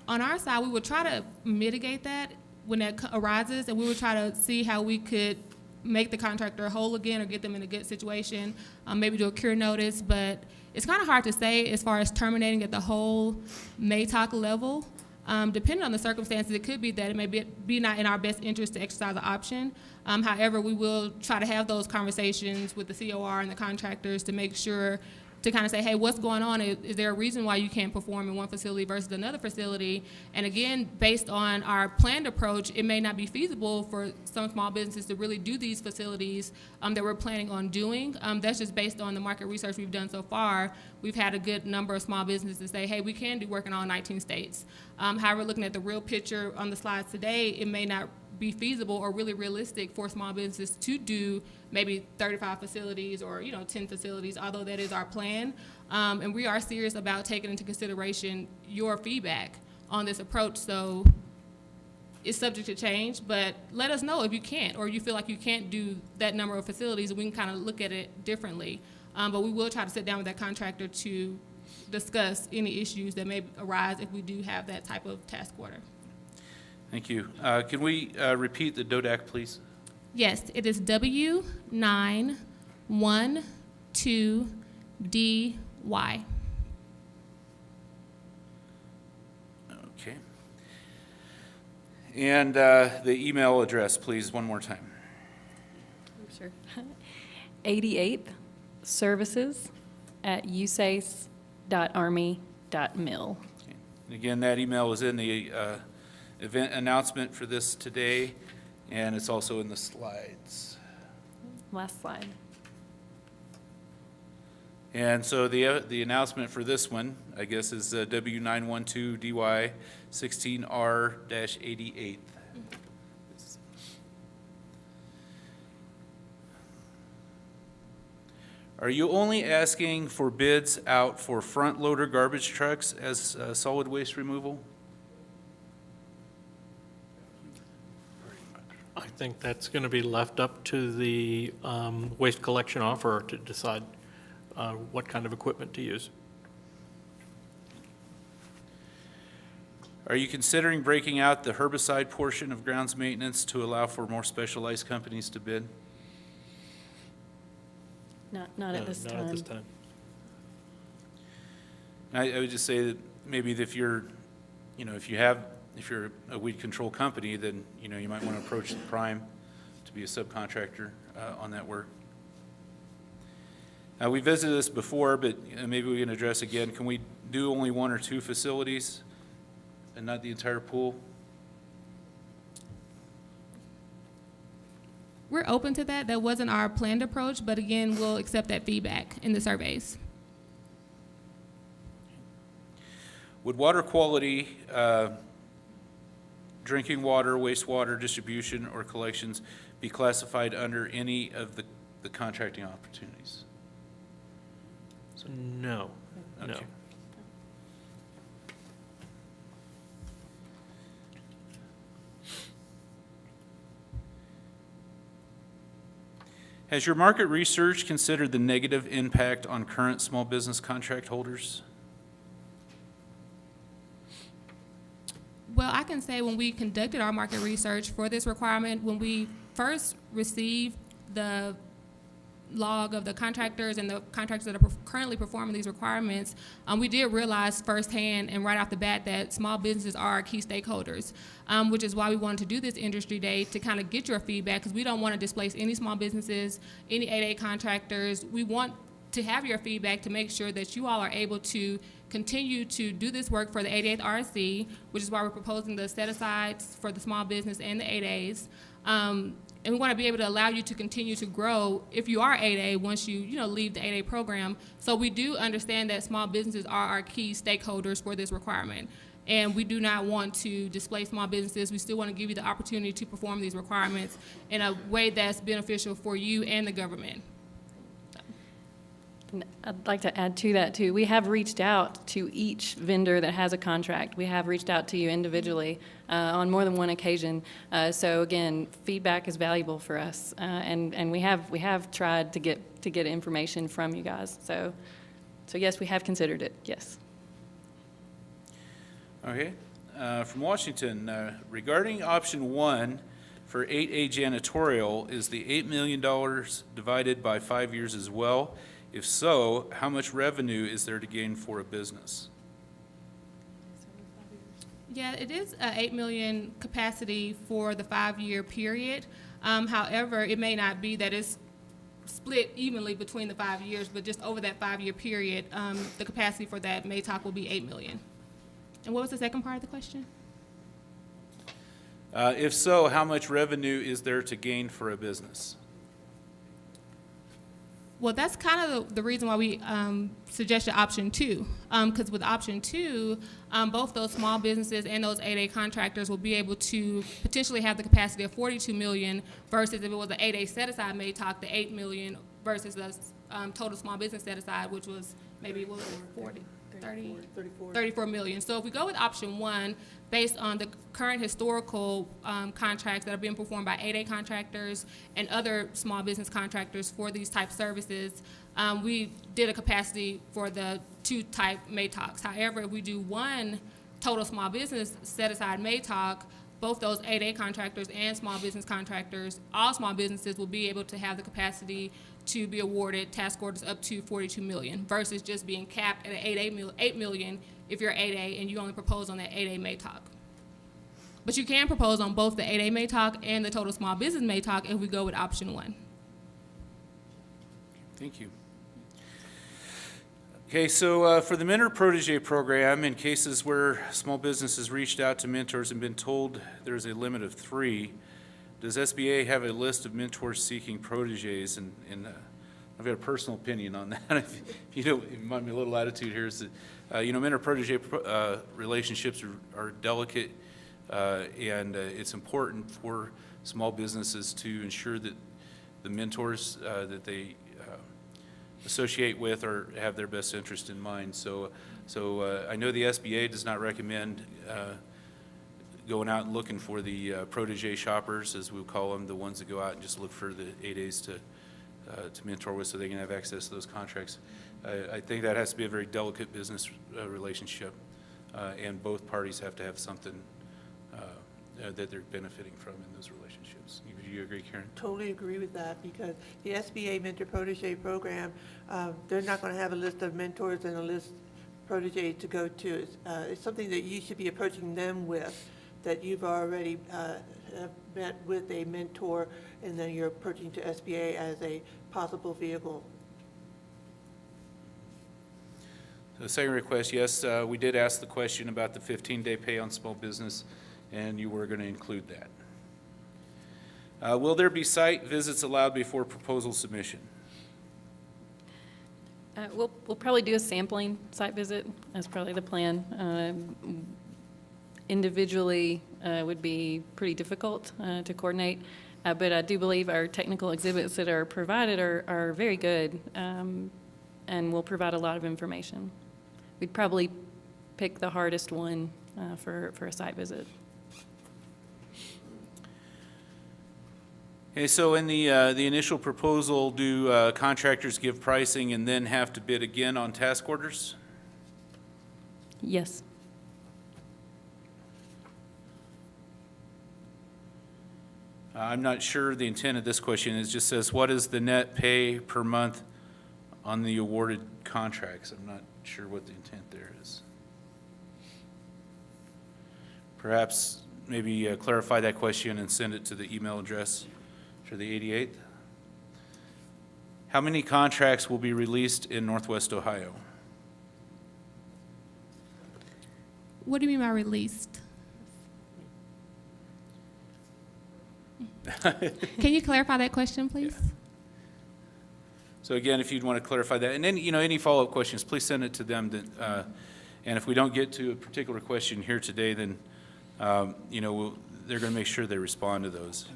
on our side, we would try to mitigate that when that arises, and we would try to see how we could make the contractor whole again or get them in a good situation, maybe do a cure notice, but it's kind of hard to say as far as terminating at the whole MATOC level. Depending on the circumstances, it could be that it may be not in our best interest to exercise the option. However, we will try to have those conversations with the COR and the contractors to make sure to kind of say, hey, what's going on? Is there a reason why you can't perform in one facility versus another facility? And again, based on our planned approach, it may not be feasible for some small businesses to really do these facilities that we're planning on doing. That's just based on the market research we've done so far. We've had a good number of small businesses say, hey, we can do work in all 19 states. However, looking at the real picture on the slides today, it may not be feasible or really realistic for small businesses to do maybe 35 facilities or 10 facilities, although that is our plan. And we are serious about taking into consideration your feedback on this approach. So it's subject to change, but let us know if you can't or you feel like you can't do that number of facilities, and we can kind of look at it differently. But we will try to sit down with that contractor to discuss any issues that may arise if we do have that type of task order. Thank you. Can we repeat the DODAC, please? Yes, it is W912DY. Okay. And the email address, please, one more time. Sure. 88th services@usace.army.mil. Okay. And again, that email is in the event announcement for this today, and it's also in the slides. Last slide. And so the announcement for this one, I guess, is W912DY 16R-88. Are you only asking for bids out for front loader garbage trucks as solid waste removal? I think that's going to be left up to the waste collection offerer to decide what kind of equipment to use. Are you considering breaking out the herbicide portion of grounds maintenance to allow for more specialized companies to bid? Not at this Not time. at this time. I would just say that maybe if you're a weed control company, then, you might want to approach the prime to be a subcontractor on that work. Now, we visited this before, but maybe we can address again. Can we do only 1 or 2 facilities and not the entire pool? We're open to that. That wasn't our planned approach, but again, we'll accept that feedback in the surveys. Would water quality drinking water, wastewater distribution, or collections be classified under any of the contracting opportunities? No, no. Okay. Has your market research considered the negative impact on current small business contract holders? Well, I can say when we conducted our market research for this requirement, when we first received the log of the contractors and the contractors that are currently performing these requirements, we did realize firsthand and right off the bat that small businesses are our key stakeholders, which is why we wanted to do this industry day to kind of get your feedback, because we don't want to displace any small businesses, any 8A contractors. We want to have your feedback to make sure that you all are able to continue to do this work for the 88th RSC, which is why we're proposing the set-asides for the small business and the 8As. And we want to be able to allow you to continue to grow if you are 8A once you leave the 8A program. So we do understand that small businesses are our key stakeholders for this requirement. And we do not want to displace small businesses. We still want to give you the opportunity to perform these requirements in a way that's beneficial for you and the government. And I'd like to add to that, too. We have reached out to each vendor that has a contract. We have reached out to you individually on more than one occasion. So again, feedback is valuable for us, and we have tried to get information from you guys. So yes, we have considered it. Yes. Okay. From Washington, regarding option 1 for 8A janitorial, is the $8 million divided by 5 years as well? If so, how much revenue is there to gain for a business? Yeah, it is a 8 million capacity for the 5-year period. However, it may not be that it's split evenly between the 5 years, but just over that 5-year period, the capacity for that MATOC will be 8 million. And what was the second part of the question? If so, how much revenue is there to gain for a business? Well, that's kind of the reason why we suggested option 2, because with option 2, both those small businesses and those 8A contractors will be able to potentially have the capacity of 42 million versus if it was the 8A set-aside MATOC, the 8 million versus the total small business set-aside, which was maybe, what was it, 40? 34 million. So if we go with option 1, based on the current historical contracts that are being performed by 8A contractors and other small business contractors for these type services, we did a capacity for the 2 type MATOCs. However, if we do 1 total small business set-aside MATOC, both those 8A contractors and small business contractors, all small businesses will be able to have the capacity to be awarded task orders up to 42 million versus just being capped at 8 million if you're 8A and you only propose on that 8A MATOC. But you can propose on both the 8A MATOC and the total small business MATOC if we go with option 1. Thank you. Okay, so for the Mentor Protege program, in cases where small businesses reached out to mentors and been told there's a limit of 3, does SBA have a list of mentors seeking proteges? And I've got a personal opinion on that. If you don't mind me a little attitude here, is that, mentor protege relationships are delicate, and it's important for small businesses to ensure that the mentors that they associate with or have their best interest in mind. So I know the SBA does not recommend going out and looking for the protege shoppers, as we call them, the ones that go out and just look for the 8As to mentor with so they can have access to those contracts. I think that has to be a very delicate business relationship, and both parties have to have something that they're benefiting from in those relationships. Do you agree, Karen? Totally agree with that, because the SBA Mentor Protege program, they're not going to have a list of mentors and a list of proteges to go to. It's something that you should be approaching them with, that you've already have met with a mentor, and then you're approaching to SBA as a possible vehicle. The second request, yes, we did ask the question about the 15-day pay on small business, and you were going to include that. Will there be site visits allowed before proposal submission? We'll probably do a sampling site visit. That's probably the plan. individually would be pretty difficult to coordinate. But I do believe our technical exhibits that are provided are very good and will provide a lot of information. We'd probably pick the hardest one for a site visit. Okay, so in the initial proposal, do contractors give pricing and then have to bid again on task orders? Yes. I'm not sure the intent of this question. It just says, what is the net pay per month on the awarded contracts? I'm not sure what the intent there is. Perhaps maybe clarify that question and send it to the email address for the 88th. How many contracts will be released in Northwest Ohio? What do you mean by released? Can you clarify that question, please? So again, if you'd want to clarify that, and then, any follow-up questions, please send it to them. And if we don't get to a particular question here today, then, they're going to make sure they respond to those.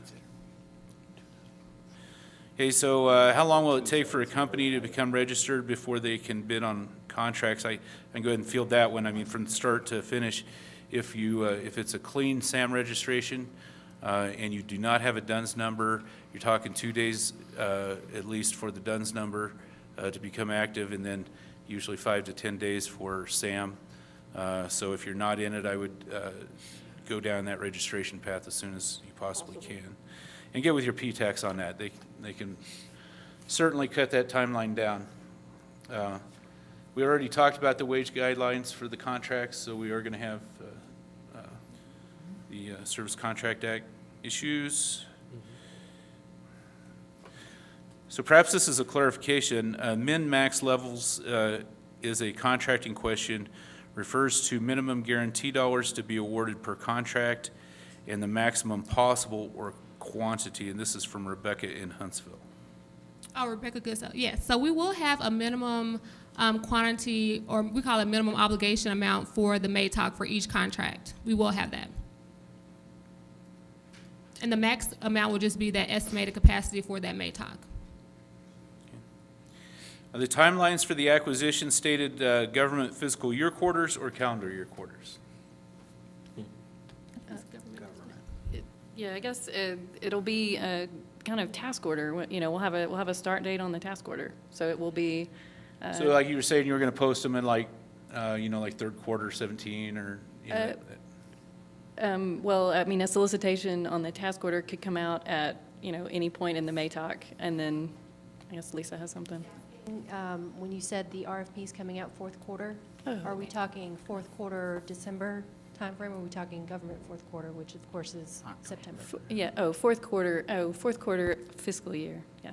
Okay, so how long will it take for a company to become registered before they can bid on contracts? I can go ahead and field that one. I mean, from start to finish, if it's a clean SAM registration, and you do not have a DUNS number, you're talking 2 days at least for the DUNS number to become active, and then usually 5 to 10 days for SAM. So if you're not in it, I would go down that registration path as soon as you possibly can. And get with your P-TAX on that. They can certainly cut that timeline down. We already talked about the wage guidelines for the contracts, so we are going to have the Service Contract Act issues. So perhaps this is a clarification. Min-max levels is a contracting question, refers to minimum guarantee dollars to be awarded per contract and the maximum possible or quantity, and this is from Rebecca in Huntsville. Oh, Rebecca Goodsell. Yes. So we will have a minimum quantity, or we call it minimum obligation amount for the MATOC for each contract. We will have that. And the max amount will just be that estimated capacity for that MATOC. Are the timelines for the acquisition stated government fiscal year quarters or calendar year quarters? Yeah, I guess it'll be a kind of task order. We'll have a start date on the task order, so it will be. So like you were saying, you were going to post them in like third quarter 17 or. Well, I mean, a solicitation on the task order could come out at any point in the MATOC, and then I guess Lisa has something. When you said the RFP is coming out fourth quarter, are we talking fourth quarter December timeframe, or are we talking government fourth quarter, which of course is September? Fourth quarter fiscal year, yeah.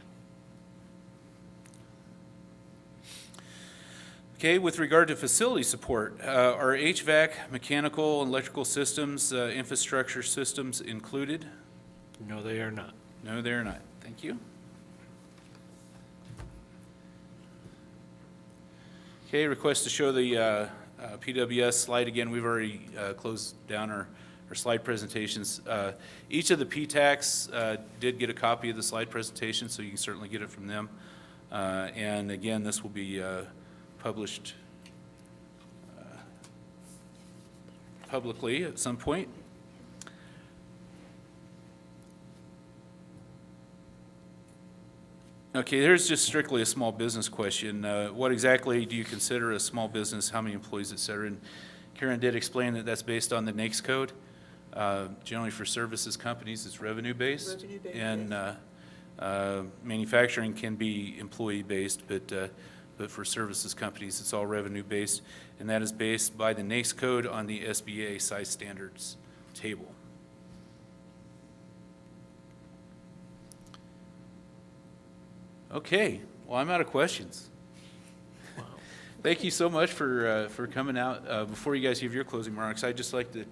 Okay, with regard to facility support, are HVAC, mechanical, and electrical systems, infrastructure systems included? No, they are not. No, they're not. Thank you. Okay, request to show the PWS slide again. We've already closed down our slide presentations. Each of the P-TACs did get a copy of the slide presentation, so you can certainly get it from them. And again, this will be published publicly at some point. Okay, here's just strictly a small business question. What exactly do you consider a small business? How many employees, et cetera? And Karen did explain that that's based on the NAICS code. Generally for services companies, it's revenue-based. Revenue-based, And manufacturing can be employee-based, but for services companies, it's all revenue-based. And that is based by the NAICS code on the SBA size standards table. Okay, well, I'm out of questions. Thank you so much for coming out. Before you guys give your closing remarks, I'd just like to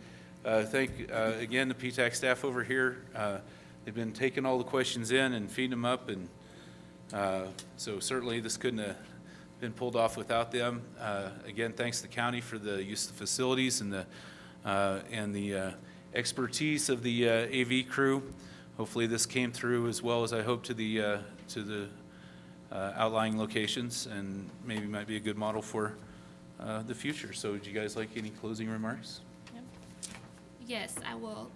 thank, again, the P-TAC staff over here. They've been taking all the questions in and feeding them up, and so certainly this couldn't have been pulled off without them. Again, thanks to the county for the use of the facilities and the and the expertise of the AV crew. Hopefully this came through as well as I hope to the outlying locations, and maybe might be a good model for the future. So would you guys like any closing remarks? Yes, I will.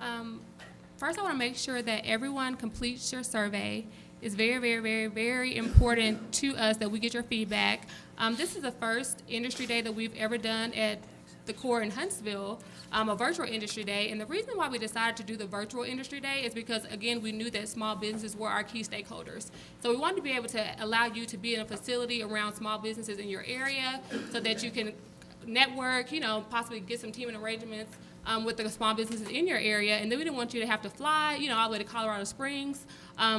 First, I want to make sure that everyone completes your survey. It's very, very, very, very important to us that we get your feedback. This is the first industry day that we've ever done at the Core in Huntsville, a virtual industry day. And the reason why we decided to do the virtual industry day is because, again, we knew that small businesses were our key stakeholders. So we wanted to be able to allow you to be in a facility around small businesses in your area so that you can network, possibly get some teaming arrangements with the small businesses in your area. And then we didn't want you to have to fly, all the way to Colorado Springs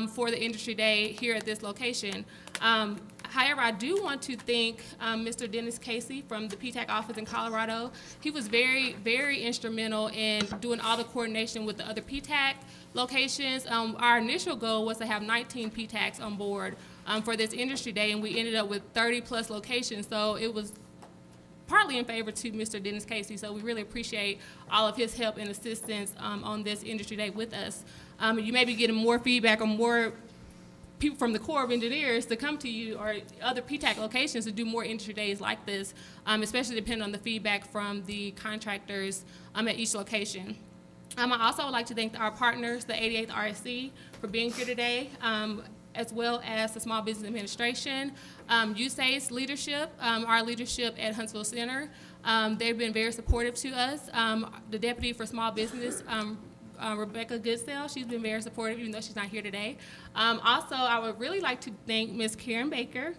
for the industry day here at this location. However, I do want to thank Mr. Dennis Casey from the PTAC office in Colorado. He was very, very instrumental in doing all the coordination with the other PTAC locations. Our initial goal was to have 19 PTACs on board for this industry day, and we ended up with 30-plus locations. So it was partly in favor to Mr. Dennis Casey, so we really appreciate all of his help and assistance on this industry day with us. You may be getting more feedback or more people from the Corps of Engineers to come to you or other PTAC locations to do more industry days like this, especially depending on the feedback from the contractors at each location. I also would like to thank our partners, the 88th RSC, for being here today, as well as the Small Business Administration, USAID's leadership, our leadership at Huntsville Center. They've been very supportive to us. The Deputy for Small Business, Rebecca Goodsell, she's been very supportive, even though she's not here today. Also, I would really like to thank Ms. Karen Baker.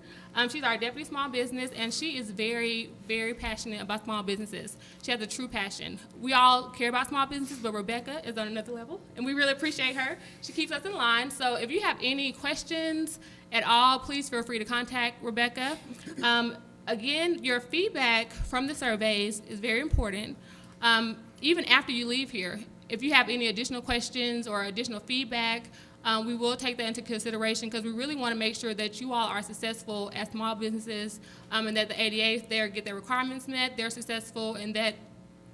She's our Deputy Small Business, and she is very, very passionate about small businesses. She has a true passion. We all care about small businesses, but Rebecca is on another level, and we really appreciate her. She keeps us in line. So if you have any questions at all, please feel free to contact Rebecca. Again, your feedback from the surveys is very important. Even after you leave here, if you have any additional questions or additional feedback, we will take that into consideration because we really want to make sure that you all are successful as small businesses and that the ADAs there get their requirements met, they're successful, and that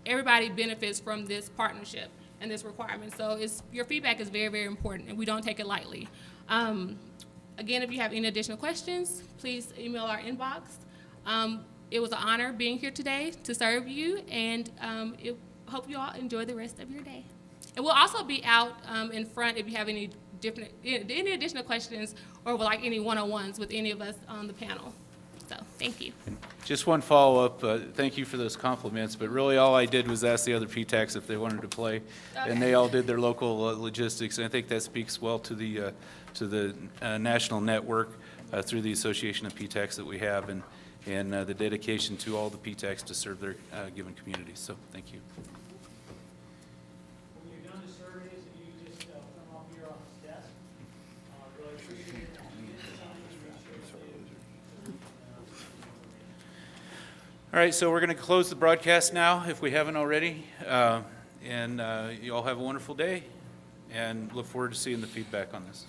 everybody benefits from this partnership and this requirement. So your feedback is very, very important, and we don't take it lightly. Again, if you have any additional questions, please email our inbox. It was an honor being here today to serve you, and hope you all enjoy the rest of your day. And we'll also be out in front if you have any additional questions or would like any one-on-ones with any of us on the panel. So, thank you. Just one follow-up. Thank you for those compliments, but really all I did was ask the other PTACs if they wanted to play, and they all did their local logistics, and I think that speaks well to the national network through the Association of PTACs that we have, and the dedication to all the PTACs to serve their given communities. So, thank you. When you're done the surveys, if you just come up here on this desk, really appreciate it. All right, so we're going to close the broadcast now, if we haven't already. And you all have a wonderful day, and look forward to seeing the feedback on this.